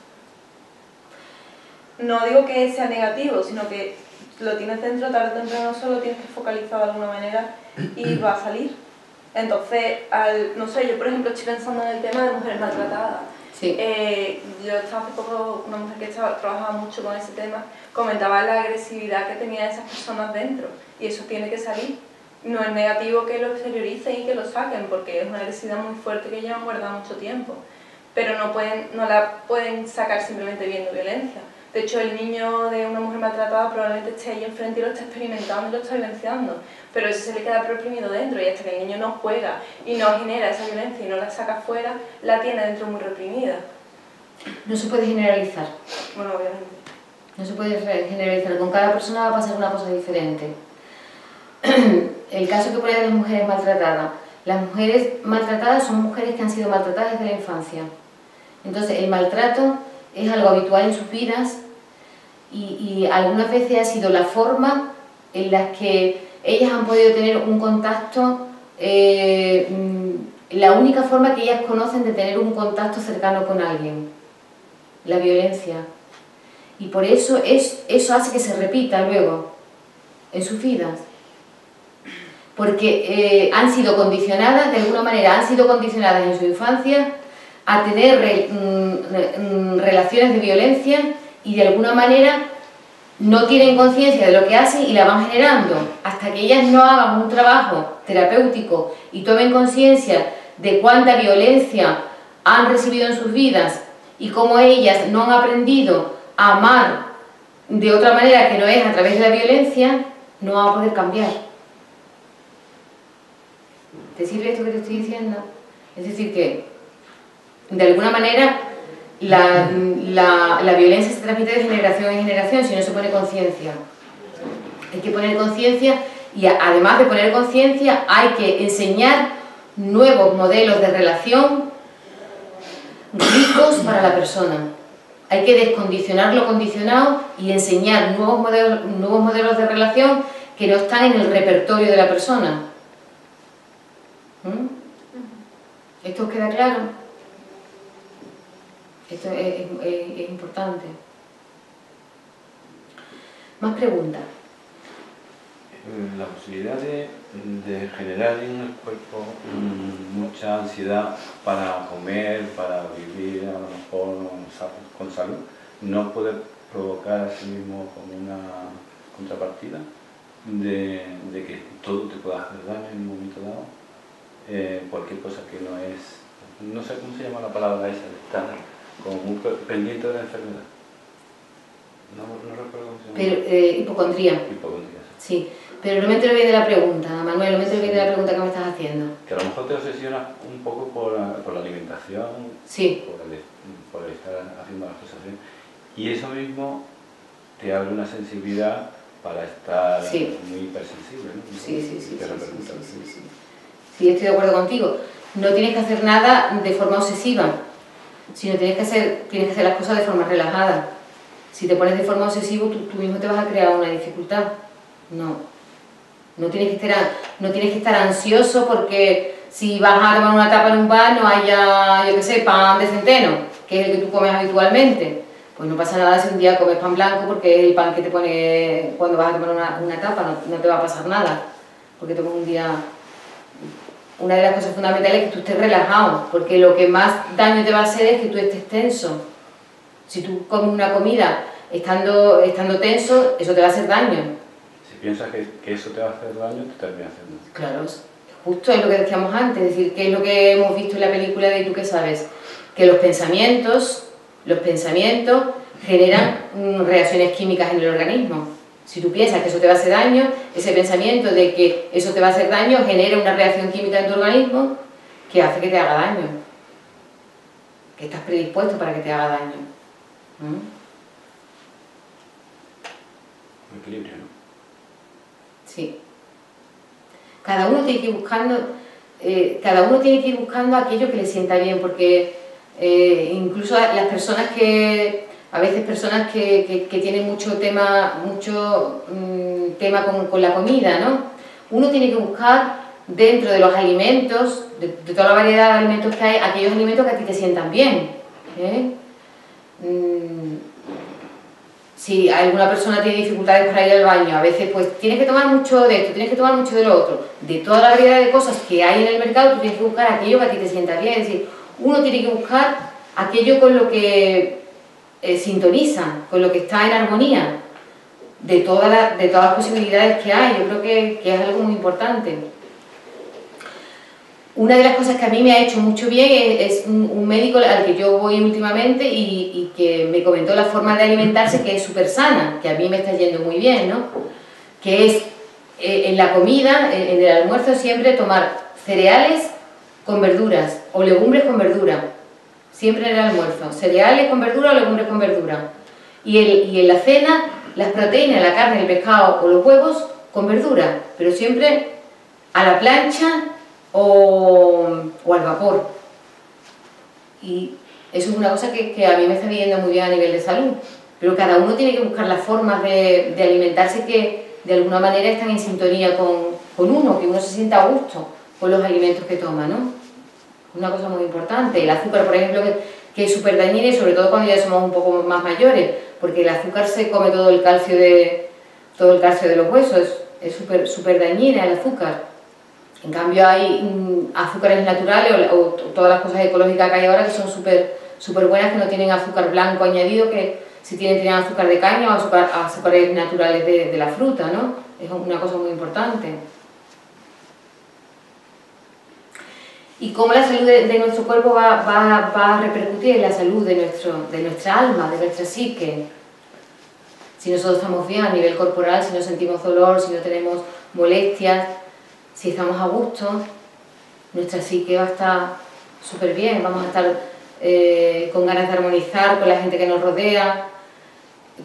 No digo que sea negativo, sino que lo tienes dentro, tarde o temprano solo tienes que focalizar de alguna manera y va a salir. Entonces, no sé, yo por ejemplo estoy pensando en el tema de mujeres maltratadas. Sí. Yo estaba hace poco, una mujer que trabajaba mucho con ese tema, comentaba la agresividad que tenían esas personas dentro y eso tiene que salir. No es negativo que lo exterioricen y que lo saquen porque es una agresividad muy fuerte que llevan guardada mucho tiempo, pero no la pueden sacar simplemente viendo violencia. De hecho, el niño de una mujer maltratada probablemente esté ahí enfrente y lo está experimentando y lo está vivenciando, pero eso se le queda reprimido dentro y hasta que el niño no juega y no genera esa violencia y no la saca fuera, la tiene dentro muy reprimida. No se puede generalizar. Bueno, obviamente. No se puede generalizar. Con cada persona va a pasar una cosa diferente. El caso que pone de las mujeres maltratadas. Las mujeres maltratadas son mujeres que han sido maltratadas desde la infancia. Entonces, el maltrato es algo habitual en sus vidas y algunas veces ha sido la forma en la que ellas han podido tener un contacto, la única forma que ellas conocen de tener un contacto cercano con alguien, la violencia. Y por eso eso hace que se repita luego en sus vidas. Porque han sido condicionadas, de alguna manera han sido condicionadas en su infancia a tener relaciones de violencia y de alguna manera no tienen conciencia de lo que hacen y la van generando. Hasta que ellas no hagan un trabajo terapéutico y tomen conciencia de cuánta violencia han recibido en sus vidas y cómo ellas no han aprendido a amar de otra manera que no es a través de la violencia, no van a poder cambiar. ¿Te sirve esto que te estoy diciendo? Es decir que de alguna manera la violencia se transmite de generación en generación si no se pone conciencia. Hay que poner conciencia y además de poner conciencia hay que enseñar nuevos modelos de relación ricos para la persona. Hay que descondicionar lo condicionado y enseñar nuevos modelos de relación que no están en el repertorio de la persona. ¿Esto os queda claro? Esto es importante. ¿Más preguntas? La posibilidad de generar en el cuerpo mucha ansiedad para comer, para vivir a lo mejor con salud, no puede provocar a sí mismo como una contrapartida de que todo te pueda hacer daño en un momento dado, cualquier cosa que no sé cómo se llama la palabra esa, de estar como muy pendiente de la enfermedad. No recuerdo cómo se llama. Pero, hipocondría. Hipocondría. Sí, pero no me entero bien de la pregunta, Manuel, no me entero bien de la pregunta que me estás haciendo. Que a lo mejor te obsesionas un poco por la alimentación, Sí. por estar haciendo las cosas bien. Y eso mismo te abre una sensibilidad para estar muy hipersensible, ¿no? Sí, estoy de acuerdo contigo. No tienes que hacer nada de forma obsesiva, sino tienes que hacer las cosas de forma relajada. Si te pones de forma obsesiva, tú mismo te vas a crear una dificultad. No tienes que estar ansioso porque si vas a tomar una tapa en un bar no haya, yo qué sé, pan de centeno, que es el que tú comes habitualmente. Pues no pasa nada si un día comes pan blanco porque es el pan que te pone cuando vas a tomar una tapa, no te va a pasar nada. Porque tomas un día... Una de las cosas fundamentales es que tú estés relajado, porque lo que más daño te va a hacer es que tú estés tenso. Si tú comes una comida estando tenso, eso te va a hacer daño. Si piensas que eso te va a hacer daño, te termina haciendo. Claro, justo es lo que decíamos antes, es decir, que es lo que hemos visto en la película de ¿Y tú qué sabes? Que los pensamientos generan reacciones químicas en el organismo. Si tú piensas que eso te va a hacer daño, ese pensamiento de que eso te va a hacer daño genera una reacción química en tu organismo que hace que te haga daño. Que estás predispuesto para que te haga daño. Un equilibrio, ¿no? Sí. Cada uno tiene que ir buscando aquello que le sienta bien, porque incluso las personas a veces personas que tienen mucho tema con la comida, ¿no? Uno tiene que buscar dentro de los alimentos, de toda la variedad de alimentos que hay, aquellos alimentos que a ti te sientan bien. Si alguna persona tiene dificultades para ir al baño, a veces pues tienes que tomar mucho de esto, tienes que tomar mucho de lo otro. De toda la variedad de cosas que hay en el mercado, tú tienes que buscar aquello que a ti te sienta bien. Es decir, uno tiene que buscar aquello con lo que sintoniza, con lo que está en armonía de todas las posibilidades que hay. Yo creo que es algo muy importante. Una de las cosas que a mí me ha hecho mucho bien es un médico al que yo voy últimamente y que me comentó la forma de alimentarse que es súper sana, que a mí me está yendo muy bien, ¿no? Que es en la comida, en el almuerzo siempre tomar cereales con verduras o legumbres con verdura. Siempre en el almuerzo, cereales con verdura o legumbres con verdura. Y en la cena, las proteínas, la carne, el pescado o los huevos con verdura, pero siempre a la plancha o al vapor. Y eso es una cosa que a mí me está viniendo muy bien a nivel de salud. Pero cada uno tiene que buscar las formas de alimentarse que de alguna manera están en sintonía con uno, que uno se sienta a gusto con los alimentos que toma, ¿no? Una cosa muy importante. El azúcar, por ejemplo, que es súper dañina, y sobre todo cuando ya somos un poco más mayores, porque el azúcar se come todo el calcio de los huesos, es súper dañina el azúcar. En cambio hay azúcares naturales o todas las cosas ecológicas que hay ahora que son súper buenas, que no tienen azúcar blanco añadido, que si tienen azúcar de caña o azúcares naturales de la fruta, ¿no? Es una cosa muy importante. Y cómo la salud de nuestro cuerpo va a repercutir en la salud de nuestra alma, de nuestra psique. Si nosotros estamos bien a nivel corporal, si no sentimos dolor, si no tenemos molestias, si estamos a gusto, nuestra psique va a estar súper bien, vamos a estar con ganas de armonizar con la gente que nos rodea,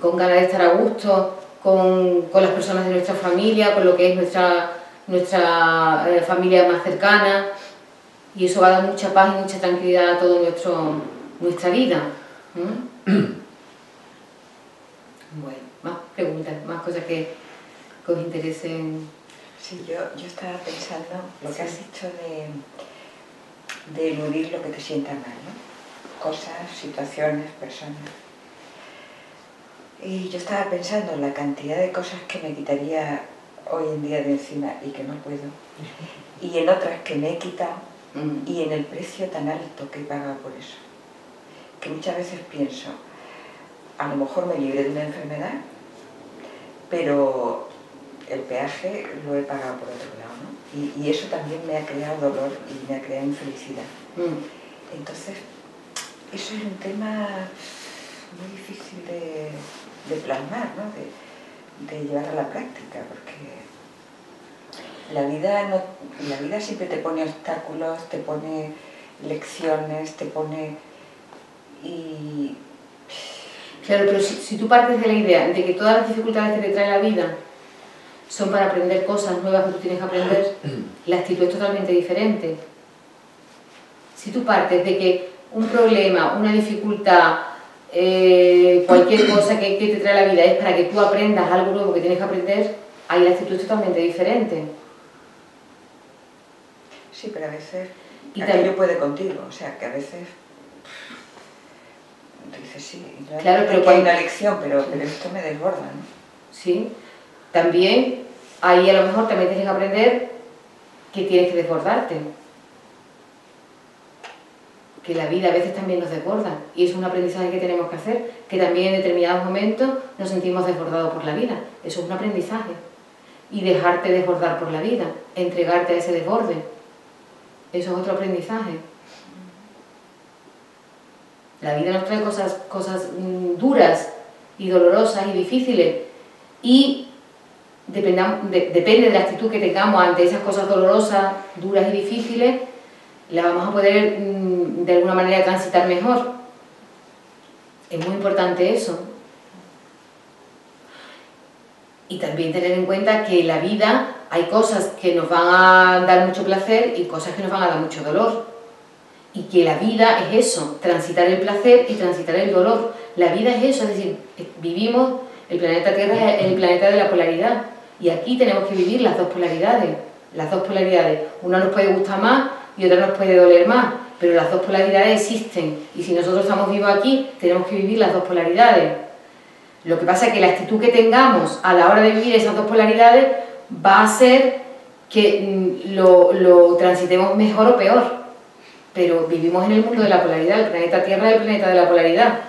con ganas de estar a gusto con las personas de nuestra familia, con lo que es nuestra familia más cercana, y eso va a dar mucha paz y mucha tranquilidad a toda nuestra vida. Bueno, más preguntas, más cosas que que os interesen. Sí, yo estaba pensando lo que has dicho de eludir lo que te sienta mal, ¿no? Cosas, situaciones, personas. Y yo estaba pensando en la cantidad de cosas que me quitaría hoy en día de encima y que no puedo, y en otras que me he quitado, y en el precio tan alto que he pagado por eso. Que muchas veces pienso, a lo mejor me libré de una enfermedad, pero el peaje lo he pagado por otro lado, ¿no? Y eso también me ha creado dolor y me ha creado infelicidad. Entonces, eso es un tema muy difícil de plasmar, ¿no? De llevar a la práctica, porque la vida siempre te pone obstáculos, te pone lecciones, te pone... y... Claro, pero si tú partes de la idea de que todas las dificultades que te trae la vida son para aprender cosas nuevas que tú tienes que aprender, la actitud es totalmente diferente. Si tú partes de que un problema, una dificultad, cualquier cosa que te trae la vida es para que tú aprendas algo nuevo que tienes que aprender, ahí la actitud es totalmente diferente. Sí, pero a veces y aquello puede contigo, o sea, que a veces dices, sí, claro, pero hay una lección, pero esto me desborda, ¿no? Sí, también ahí a lo mejor también tienes que aprender que tienes que desbordarte. Que la vida a veces también nos desborda y es un aprendizaje que tenemos que hacer, que también en determinados momentos nos sentimos desbordados por la vida. Eso es un aprendizaje. Y dejarte desbordar por la vida, entregarte a ese desborde, eso es otro aprendizaje. La vida nos trae cosas duras y dolorosas y difíciles y depende de la actitud que tengamos ante esas cosas dolorosas, duras y difíciles, la vamos a poder de alguna manera transitar mejor. Es muy importante eso. Y también tener en cuenta que en la vida hay cosas que nos van a dar mucho placer y cosas que nos van a dar mucho dolor. Y que la vida es eso, transitar el placer y transitar el dolor. La vida es eso, es decir, vivimos, el planeta Tierra es el planeta de la polaridad. Y aquí tenemos que vivir las dos polaridades. Las dos polaridades. Una nos puede gustar más y otra nos puede doler más, pero las dos polaridades existen y si nosotros estamos vivos aquí tenemos que vivir las dos polaridades. Lo que pasa es que la actitud que tengamos a la hora de vivir esas dos polaridades va a hacer que lo transitemos mejor o peor, pero vivimos en el mundo de la polaridad, el planeta Tierra es el planeta de la polaridad.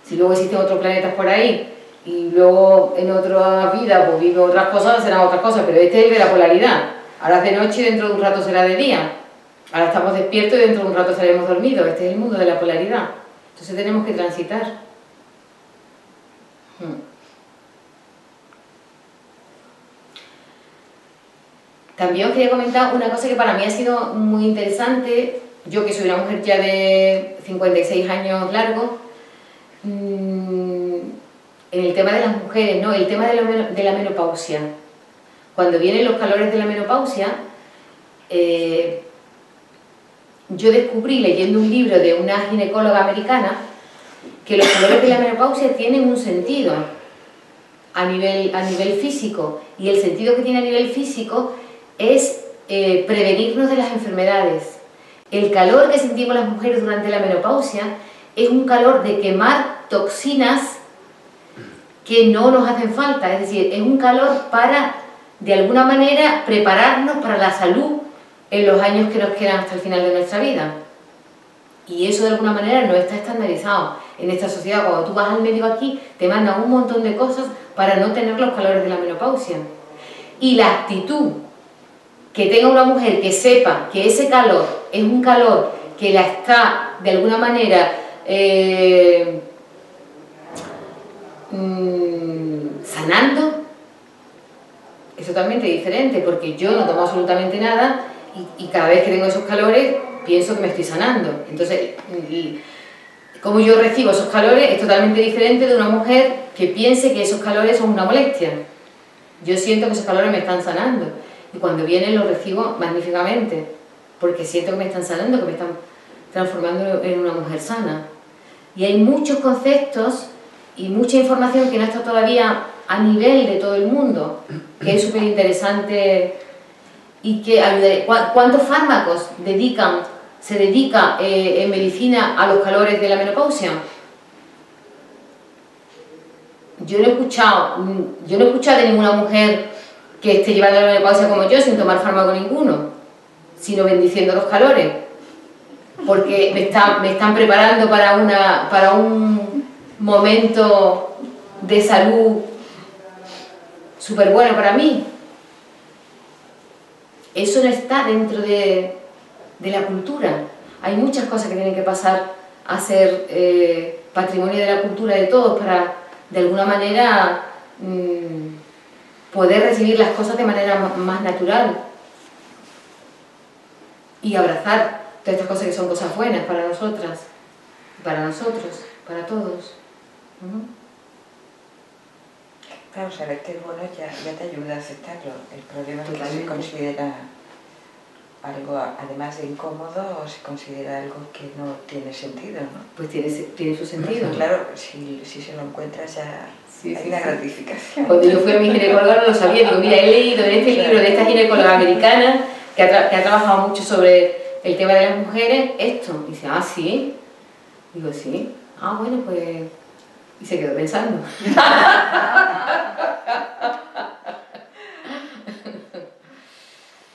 Si luego existen otros planetas por ahí y luego en otra vida pues viven otras cosas, serán otras cosas, pero este es el de la polaridad. Ahora es de noche y dentro de un rato será de día. Ahora estamos despiertos y dentro de un rato estaremos dormidos. Este es el mundo de la polaridad. Entonces tenemos que transitar. También os quería comentar una cosa que para mí ha sido muy interesante. Yo que soy una mujer ya de 56 años largos, en el tema de las mujeres, ¿no? El tema de la menopausia. Cuando vienen los calores de la menopausia, yo descubrí leyendo un libro de una ginecóloga americana que los calores de la menopausia tienen un sentido a nivel físico, y el sentido que tiene a nivel físico es prevenirnos de las enfermedades. El calor que sentimos las mujeres durante la menopausia es un calor de quemar toxinas que no nos hacen falta, es decir, es un calor para, de alguna manera, prepararnos para la salud en los años que nos quedan hasta el final de nuestra vida. Y eso de alguna manera no está estandarizado en esta sociedad. Cuando tú vas al médico aquí, te mandan un montón de cosas para no tener los calores de la menopausia. Y la actitud que tenga una mujer que sepa que ese calor es un calor que la está de alguna manera sanando, es totalmente diferente, porque yo no tomo absolutamente nada y cada vez que tengo esos calores pienso que me estoy sanando. Entonces, como yo recibo esos calores es totalmente diferente de una mujer que piense que esos calores son una molestia. Yo siento que esos calores me están sanando y cuando vienen los recibo magníficamente, porque siento que me están sanando, que me están transformando en una mujer sana. Y hay muchos conceptos y mucha información que no está todavía a nivel de todo el mundo, que es súper interesante y que ayudaría. ¿Cuántos fármacos se dedica en medicina a los calores de la menopausia? Yo no he escuchado de ninguna mujer que esté llevando la menopausia como yo sin tomar fármaco ninguno, sino bendiciendo los calores, porque me están preparando para un momento de salud súper bueno para mí. Eso no está dentro de la cultura. Hay muchas cosas que tienen que pasar a ser patrimonio de la cultura de todos para, de alguna manera, poder recibir las cosas de manera más natural y abrazar todas estas cosas que son cosas buenas para nosotras, para nosotros, para todos. Claro, saber que es bueno ya te ayuda a aceptarlo. El problema es que se considera algo, además de incómodo, o se considera algo que no tiene sentido, ¿no? Pues tiene su sentido. Claro, si se lo encuentras ya hay una gratificación. Cuando yo fui a mi ginecóloga no lo sabía, digo, mira, he leído en este libro de esta ginecóloga americana que ha trabajado mucho sobre el tema de las mujeres, esto. Y dice, ah, ¿sí? Digo, sí. Ah, bueno, pues... Y se quedó pensando.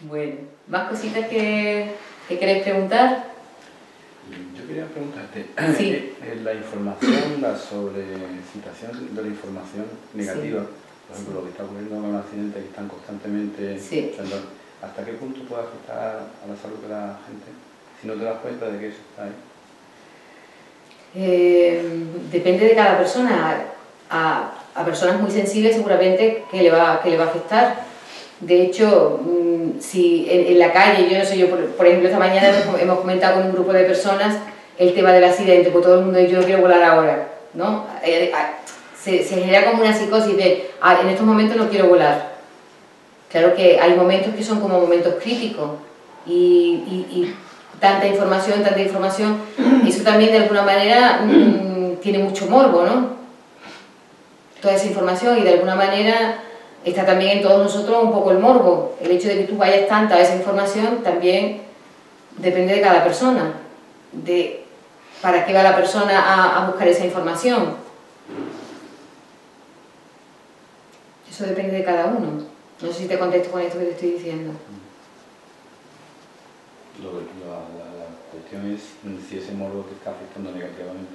Bueno, ¿más cositas que queréis preguntar? Yo quería preguntarte, sí. La información, la sobrecitación de la información negativa, sí. Por ejemplo, lo que está ocurriendo con los accidentes que están constantemente... Sí. ¿Hasta qué punto puede afectar a la salud de la gente si no te das cuenta de que eso está ahí? Depende de cada persona. A personas muy sensibles seguramente que le va a afectar. De hecho, si en la calle, yo no sé, por ejemplo esta mañana hemos comentado con un grupo de personas el tema del accidente, pues todo el mundo dice yo quiero volar ahora, ¿no? Se genera como una psicosis de en estos momentos no quiero volar. Claro que hay momentos que son como momentos críticos y tanta información, eso también de alguna manera tiene mucho morbo, ¿no? Toda esa información y de alguna manera está también en todos nosotros un poco el morbo. El hecho de que tú vayas tanta a esa información también depende de cada persona, de para qué va la persona a buscar esa información. Eso depende de cada uno. No sé si te contesto con esto que te estoy diciendo. La cuestión es si ese morbo te está afectando negativamente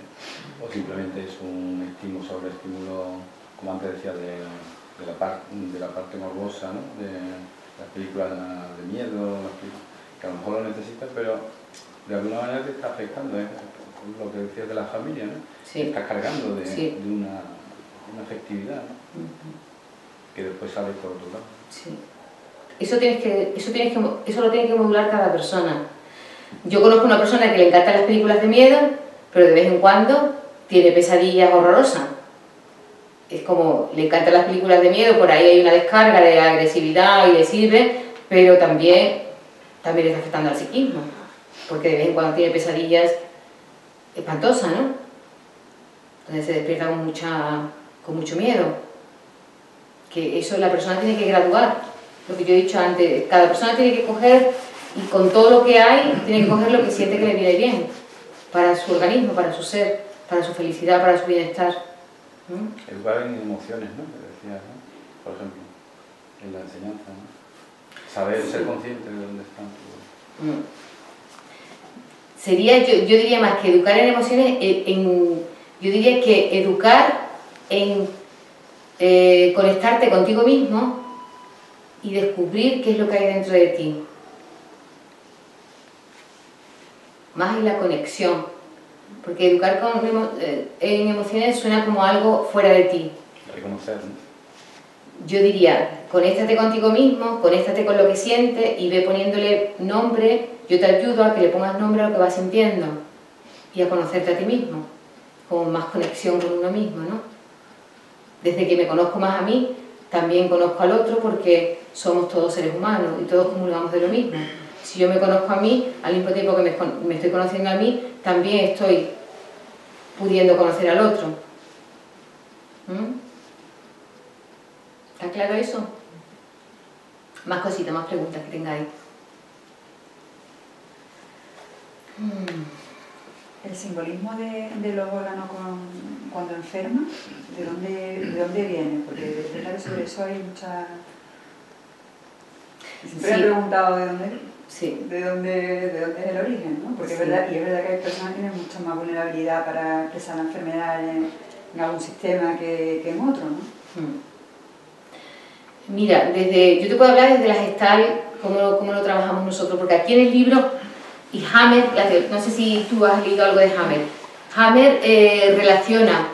o simplemente es un estímulo sobre estímulo, como antes decía, de la parte morbosa, ¿no? De las películas de miedo, que a lo mejor lo necesitas, pero de alguna manera te está afectando, lo que decías de la familia, ¿no? Sí. Te estás cargando de sí. una afectividad, ¿no? Que después sale por otro lado. Sí. Eso lo tiene que modular cada persona. Yo conozco una persona que le encantan las películas de miedo, pero de vez en cuando tiene pesadillas horrorosas. Es como, le encantan las películas de miedo, por ahí hay una descarga de agresividad y le sirve, pero también le está afectando al psiquismo, porque de vez en cuando tiene pesadillas espantosas, ¿no? Entonces se despierta con mucho miedo. Que eso la persona tiene que graduar, lo que yo he dicho antes, cada persona tiene que coger, y con todo lo que hay, tiene que coger lo que siente que le viene bien, para su organismo, para su ser, para su felicidad, para su bienestar. Educar en emociones, ¿no? Que decías, ¿no? Por ejemplo, en la enseñanza, ¿no? Saber, ser consciente de dónde están. Sería, yo diría más que educar en emociones, yo diría que educar en conectarte contigo mismo y descubrir qué es lo que hay dentro de ti. Más en la conexión, porque educar en emociones suena como algo fuera de ti. Reconocer, ¿no? Yo diría, conéctate contigo mismo, conéctate con lo que sientes y ve poniéndole nombre. Yo te ayudo a que le pongas nombre a lo que vas sintiendo y a conocerte a ti mismo, con más conexión con uno mismo, ¿no? Desde que me conozco más a mí, también conozco al otro porque somos todos seres humanos y todos comulgamos de lo mismo. Si yo me conozco a mí, al mismo tiempo que me estoy conociendo a mí, también estoy pudiendo conocer al otro. ¿Está claro eso? Más cositas, más preguntas que tengáis. El simbolismo de los órganos cuando enferma, ¿de dónde viene? Porque es verdad que sobre eso hay mucha... Siempre he preguntado de dónde es el origen, ¿no? Porque es verdad que hay personas que tienen mucha más vulnerabilidad para expresar la enfermedad en algún sistema que en otro, ¿no? Mira, yo te puedo hablar desde la Gestalt, cómo lo trabajamos nosotros, porque aquí en el libro, y Hammer, no sé si tú has leído algo de Hammer. Hammer relaciona,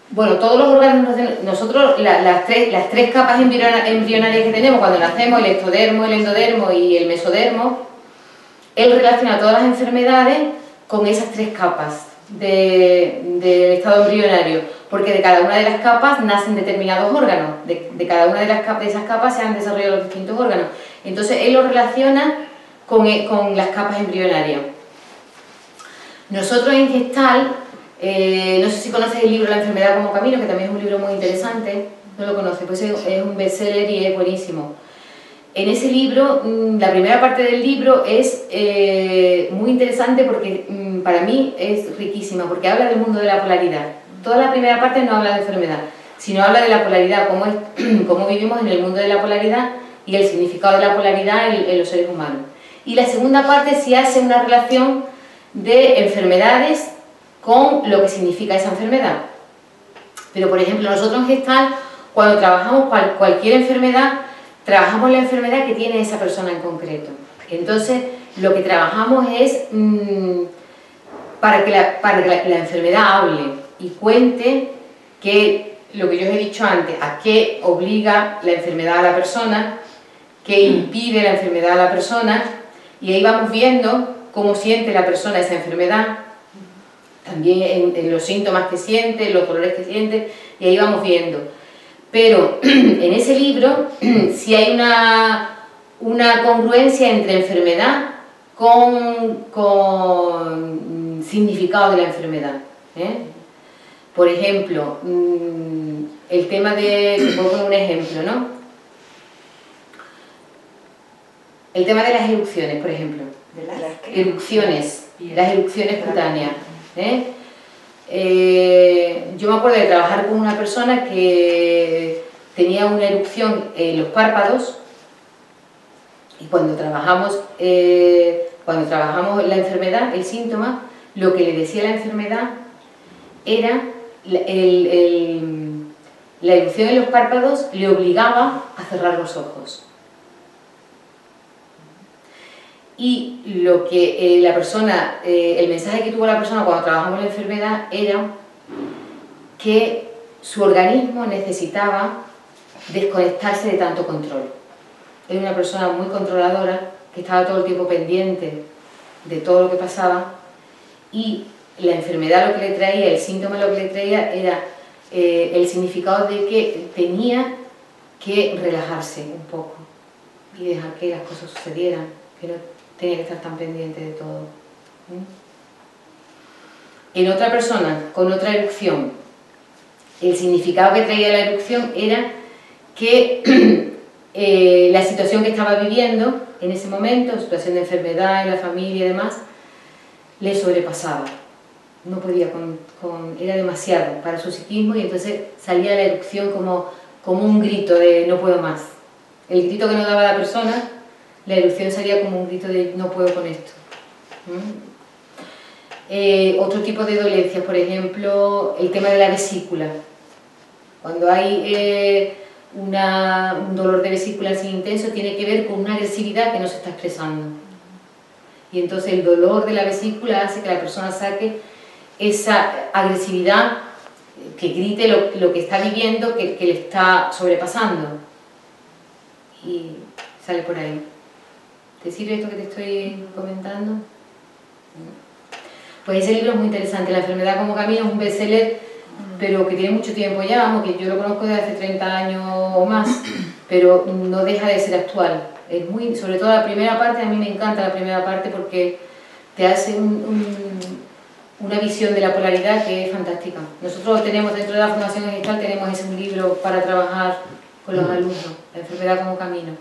bueno, todos los órganos, nosotros las tres capas embrionarias que tenemos cuando nacemos, el ectodermo, el endodermo y el mesodermo, él relaciona todas las enfermedades con esas tres capas del estado embrionario, porque de cada una de las capas nacen determinados órganos, de cada una de esas capas se han desarrollado los distintos órganos. Entonces él lo relaciona con las capas embrionarias. Nosotros en Gestalt, no sé si conoces el libro La enfermedad como camino, que también es un libro muy interesante. No lo conoces, pues es un bestseller y es buenísimo. En ese libro, la primera parte del libro es muy interesante porque para mí es riquísima, porque habla del mundo de la polaridad. Toda la primera parte no habla de enfermedad, sino habla de la polaridad, cómo vivimos en el mundo de la polaridad y el significado de la polaridad en los seres humanos. Y la segunda parte sí hace una relación de enfermedades con lo que significa esa enfermedad. Pero, por ejemplo, nosotros en Gestalt, cuando trabajamos cualquier enfermedad, trabajamos la enfermedad que tiene esa persona en concreto. Entonces, lo que trabajamos es para que la enfermedad hable y cuente lo que yo os he dicho antes, a qué obliga la enfermedad a la persona, qué impide la enfermedad a la persona, y ahí vamos viendo cómo siente la persona esa enfermedad, también en los síntomas que siente, los dolores que siente, y ahí vamos viendo. Pero en ese libro sí hay una congruencia entre enfermedad con significado de la enfermedad. Por ejemplo, el tema te puedo poner un ejemplo, ¿no? El tema de las erupciones, por ejemplo. ¿De las erupciones cutáneas. Yo me acuerdo de trabajar con una persona que tenía una erupción en los párpados, y cuando trabajamos la enfermedad, el síntoma, lo que le decía la enfermedad era la erupción en los párpados le obligaba a cerrar los ojos. Y lo que el mensaje que tuvo la persona cuando trabajamos la enfermedad era que su organismo necesitaba desconectarse de tanto control. Era una persona muy controladora, que estaba todo el tiempo pendiente de todo lo que pasaba, y la enfermedad lo que le traía, el síntoma lo que le traía era el significado de que tenía que relajarse un poco y dejar que las cosas sucedieran, que no tenía que estar tan pendiente de todo. En otra persona, con otra erupción, el significado que traía la erupción era que la situación que estaba viviendo en ese momento, situación de enfermedad en la familia y demás, le sobrepasaba. No podía era demasiado para su psiquismo, y entonces salía la erupción como un grito de no puedo más. El grito que no daba la persona, la erupción salía como un grito de no puedo con esto. Otro tipo de dolencias, por ejemplo, el tema de la vesícula. Cuando hay un dolor de vesícula así intenso, tiene que ver con una agresividad que no se está expresando. Y entonces el dolor de la vesícula hace que la persona saque esa agresividad, que grite lo que está viviendo, que le está sobrepasando. Y sale por ahí. ¿Te sirve esto que te estoy comentando? Pues ese libro es muy interesante. La enfermedad como camino es un bestseller, pero que tiene mucho tiempo ya, aunque yo lo conozco desde hace 30 años o más, pero no deja de ser actual. Es sobre todo la primera parte, a mí me encanta la primera parte porque te hace un una visión de la polaridad que es fantástica. Nosotros tenemos dentro de la formación gestal, tenemos ese un libro para trabajar con los alumnos, la enfermedad como camino.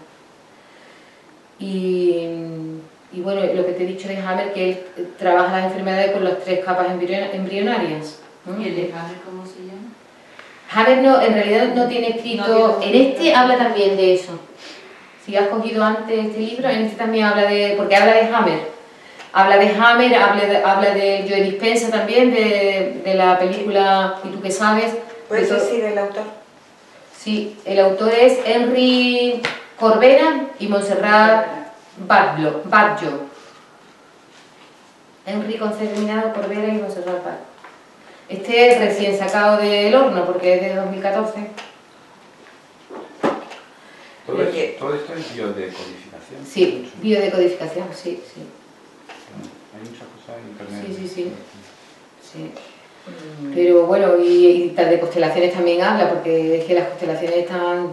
Y bueno, lo que te he dicho de Hammer, que él trabaja las enfermedades con las 3 capas embrionarias. ¿Y el de Hammer cómo se llama? Hammer no, en realidad no tiene escrito, en este habla también de eso. Si has cogido antes este libro, en este también habla de, porque habla de Hammer. Habla de Hammer, habla de Joe Dispenza también, de la película ¿Y tú qué sabes? ¿Puedes decir el autor? Sí, el autor es Henry Corbera y Montserrat Batlló. Henry con C terminado, Corbera y Montserrat Batlló. Este es recién sacado del horno porque es de 2014. Todo esto es biodecodificación. Sí, biodecodificación, sí. Hay muchas cosas en internet. Sí. Pero bueno, y de constelaciones también habla, porque es que las constelaciones están,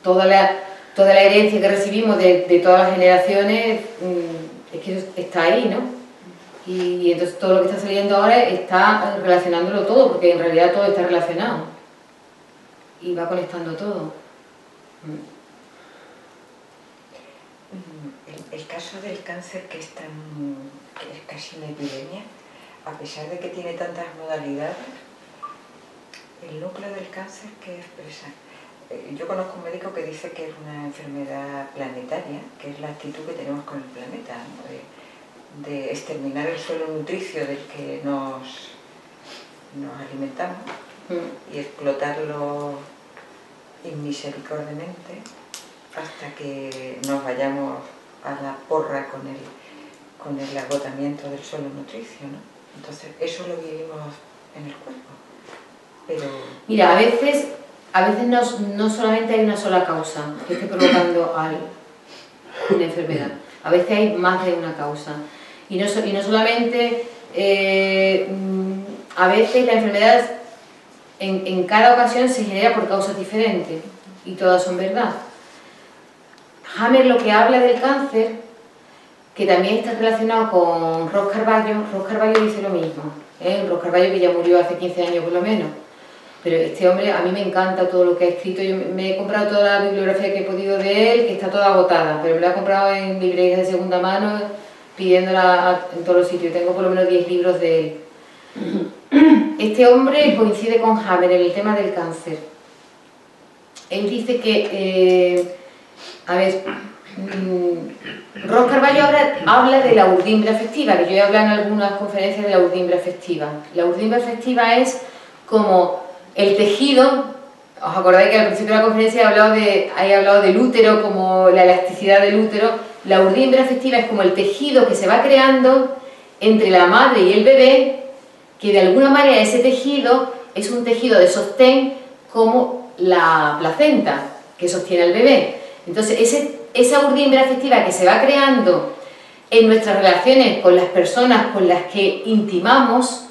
toda la herencia que recibimos de todas las generaciones, es que está ahí, ¿no? Y entonces todo lo que está saliendo ahora está relacionándolo todo, porque en realidad todo está relacionado y va conectando todo. El caso del cáncer, que es casi una epidemia, a pesar de que tiene tantas modalidades, el núcleo del cáncer que expresa. Yo conozco un médico que dice que es una enfermedad planetaria, que es la actitud que tenemos con el planeta, ¿no? De exterminar el suelo nutricio del que nos alimentamos y explotarlo inmisericordiamente hasta que nos vayamos a la porra con el agotamiento del suelo nutricio, ¿no? Entonces eso lo vivimos en el cuerpo. Pero... Mira, a veces no solamente hay una sola causa que esté provocando una enfermedad, a veces hay más de una causa. Y no solamente, a veces la enfermedad en cada ocasión se genera por causas diferentes y todas son verdad. Hammer lo que habla del cáncer, que también está relacionado con Ross Carballo dice lo mismo, Ross Carballo, que ya murió hace 15 años por lo menos. Pero este hombre, a mí me encanta todo lo que ha escrito. Yo me he comprado toda la bibliografía que he podido de él, que está toda agotada, pero me la he comprado en librerías de segunda mano, pidiéndola en todos los sitios. Tengo por lo menos 10 libros de él. Este hombre coincide con Hammer en el tema del cáncer. Él dice que, Ross Carballo habla de la urdimbre afectiva, que yo he hablado en algunas conferencias de la urdimbre afectiva. La urdimbre afectiva es como el tejido. ¿Os acordáis que al principio de la conferencia he hablado del útero, como la elasticidad del útero? La urdimbre afectiva es como el tejido que se va creando entre la madre y el bebé, que de alguna manera ese tejido es un tejido de sostén como la placenta que sostiene al bebé. Entonces esa urdimbre afectiva que se va creando en nuestras relaciones con las personas con las que intimamos,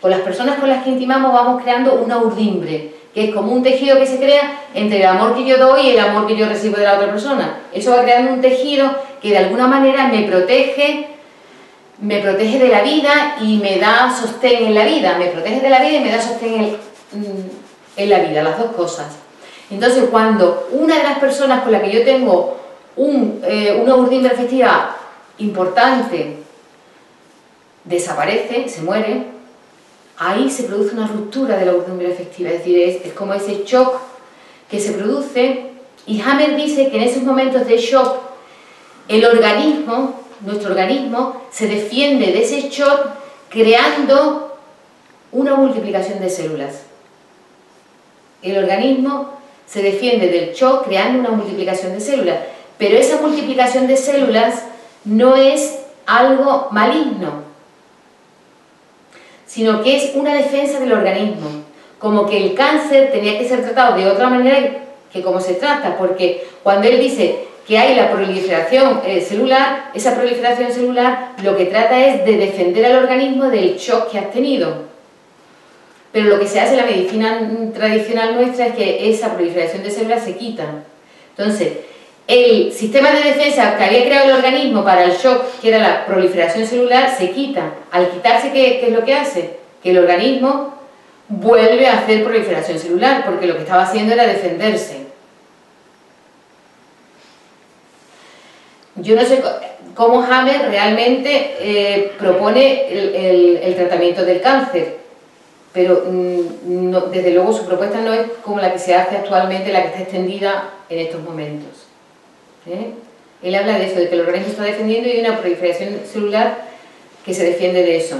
vamos creando una urdimbre, que es como un tejido que se crea entre el amor que yo doy y el amor que yo recibo de la otra persona. Eso va creando un tejido que de alguna manera me protege de la vida y me da sostén en la vida. Me protege de la vida y me da sostén en la vida, las dos cosas. Entonces, cuando una de las personas con la que yo tengo una urdimbre afectiva importante desaparece, se muere, ahí se produce una ruptura de la urdimbre afectiva, es decir, es como ese shock que se produce, y Hammer dice que en esos momentos de shock nuestro organismo, se defiende de ese shock creando una multiplicación de células. El organismo se defiende del shock creando una multiplicación de células, pero esa multiplicación de células no es algo maligno, sino que es una defensa del organismo, como que el cáncer tenía que ser tratado de otra manera que como se trata, porque cuando él dice que hay la proliferación celular, esa proliferación celular lo que trata es de defender al organismo del shock que has tenido. Pero lo que se hace en la medicina tradicional nuestra es que esa proliferación de células se quita. Entonces, el sistema de defensa que había creado el organismo para el shock, que era la proliferación celular, se quita. Al quitarse, ¿qué es lo que hace? Que el organismo vuelve a hacer proliferación celular, porque lo que estaba haciendo era defenderse. Yo no sé cómo Hammer realmente propone el tratamiento del cáncer, pero desde luego su propuesta no es como la que se hace actualmente, la que está extendida en estos momentos. Él habla de eso, de que el organismo está defendiendo y hay una proliferación celular que se defiende de eso.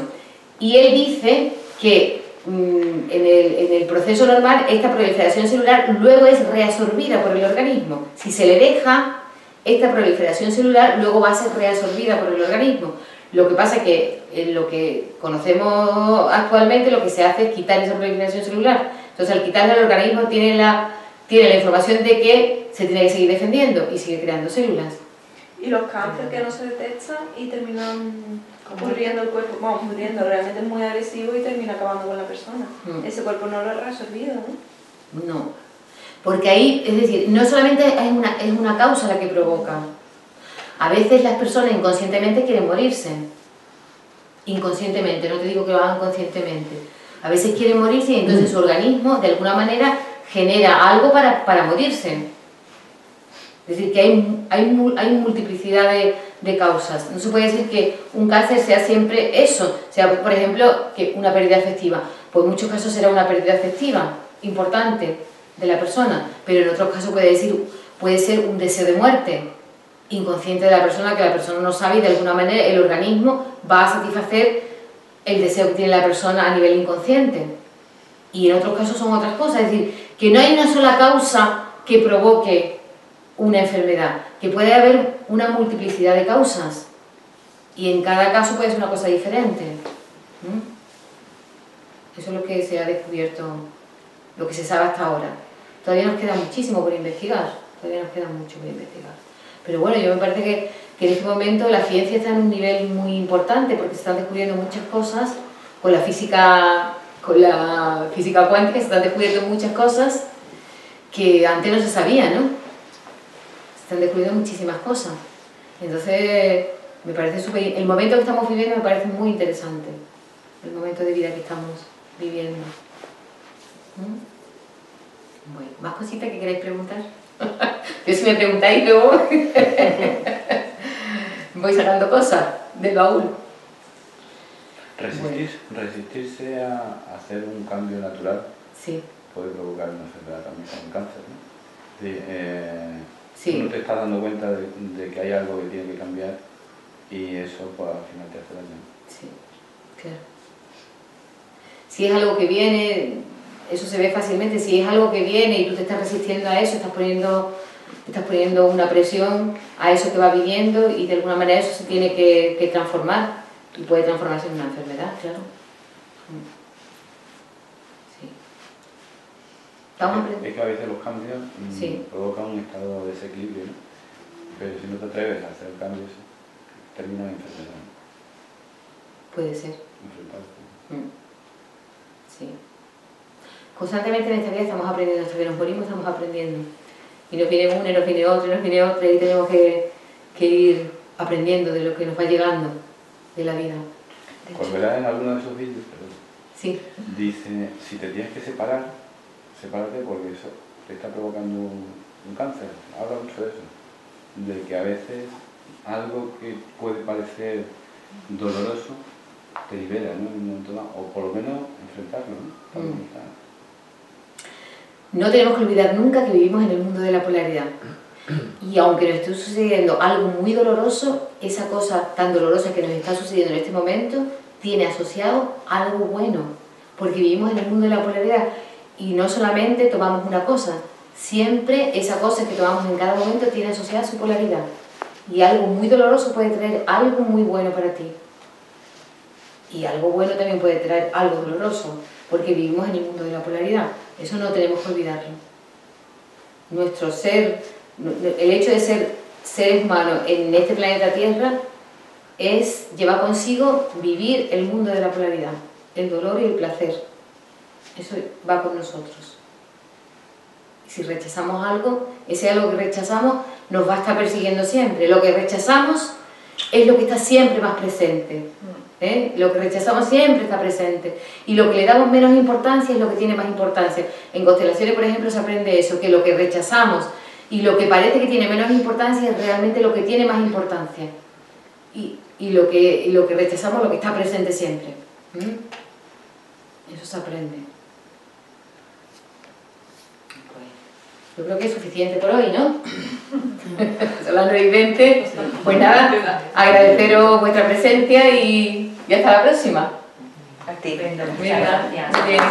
Y él dice que en el proceso normal esta proliferación celular luego es reabsorbida por el organismo. Si se le deja, esta proliferación celular luego va a ser reabsorbida por el organismo. Lo que pasa es que en lo que conocemos actualmente lo que se hace es quitar esa proliferación celular. Entonces al quitarla el organismo tiene la información de que se tiene que seguir defendiendo y sigue creando células. Y los cánceres que no se detectan y terminan pudriendo el cuerpo, vamos, pudriendo, realmente es muy agresivo y termina acabando con la persona. Ese cuerpo no lo ha reabsorbido, ¿no? No, porque ahí, es decir, no solamente es una causa la que provoca. A veces las personas inconscientemente quieren morirse. Inconscientemente, no te digo que lo hagan conscientemente. A veces quieren morirse y entonces su organismo, de alguna manera, genera algo para morirse. Es decir, que hay multiplicidad de causas. No se puede decir que un cáncer sea siempre eso. O sea, por ejemplo, que una pérdida afectiva. Pues en muchos casos será una pérdida afectiva importante de la persona, pero en otros casos puede ser un deseo de muerte inconsciente de la persona, que la persona no sabe y de alguna manera el organismo va a satisfacer el deseo que tiene la persona a nivel inconsciente. Y en otros casos son otras cosas. Es decir, que no hay una sola causa que provoque una enfermedad, que puede haber una multiplicidad de causas y en cada caso puede ser una cosa diferente. Eso es lo que se ha descubierto, lo que se sabe hasta ahora. Todavía nos queda muchísimo por investigar, todavía nos queda mucho por investigar. Pero bueno, yo me parece que en este momento la ciencia está en un nivel muy importante porque se están descubriendo muchas cosas con la física cuántica, se están descubriendo muchas cosas que antes no se sabía, ¿no? Se están descubriendo muchísimas cosas. Entonces, me parece el momento que estamos viviendo me parece muy interesante, el momento de vida que estamos viviendo. Bueno, ¿más cositas que queráis preguntar? Yo si me preguntáis luego voy sacando cosas del baúl. Resistirse a hacer un cambio natural sí. Puede provocar una enfermedad también como un cáncer, ¿no? Sí. Tú no te estás dando cuenta de que hay algo que tiene que cambiar y eso pues al final te hace daño. Sí, claro. Si es algo que viene, eso se ve fácilmente. Si es algo que viene y tú te estás resistiendo a eso, estás poniendo una presión a eso que va viniendo y de alguna manera eso se tiene que transformar y puede transformarse en una enfermedad, claro. Sí. Es que a veces los cambios provocan un estado de desequilibrio, ¿no? Pero si no te atreves a hacer cambios, termina en enfermedad. Puede ser. Sí. Constantemente en esta vida estamos aprendiendo, hasta que nos morimos estamos aprendiendo. Y nos viene una, y nos viene otra, y nos viene otra, y tenemos que ir aprendiendo de lo que nos va llegando de la vida. Pues verás en alguno de esos vídeos, sí. Dice, si te tienes que separar, sepárate porque eso te está provocando un cáncer. Habla mucho de eso, de que a veces algo que puede parecer doloroso te libera, ¿no? O por lo menos enfrentarlo, ¿no? No tenemos que olvidar nunca que vivimos en el mundo de la polaridad. Y aunque nos esté sucediendo algo muy doloroso, esa cosa tan dolorosa que nos está sucediendo en este momento tiene asociado algo bueno, porque vivimos en el mundo de la polaridad y no solamente tomamos una cosa, siempre esa cosa que tomamos en cada momento tiene asociada su polaridad. Y algo muy doloroso puede traer algo muy bueno para ti. Y algo bueno también puede traer algo doloroso, porque vivimos en el mundo de la polaridad. Eso no tenemos que olvidarlo. Nuestro ser, el hecho de ser seres humanos en este planeta Tierra lleva consigo vivir el mundo de la polaridad, el dolor y el placer. Eso va con nosotros. Si rechazamos algo, ese algo que rechazamos nos va a estar persiguiendo siempre. Lo que rechazamos es lo que está siempre más presente. Lo que rechazamos siempre está presente. Y lo que le damos menos importancia es lo que tiene más importancia. En constelaciones, por ejemplo, se aprende eso, que lo que rechazamos y lo que parece que tiene menos importancia es realmente lo que tiene más importancia. Y lo que rechazamos es lo que está presente siempre. Eso se aprende. Yo creo que es suficiente por hoy, ¿no? Son las 9:20. Pues nada, agradeceros vuestra presencia y hasta la próxima. A ti. Muchas gracias. Bien.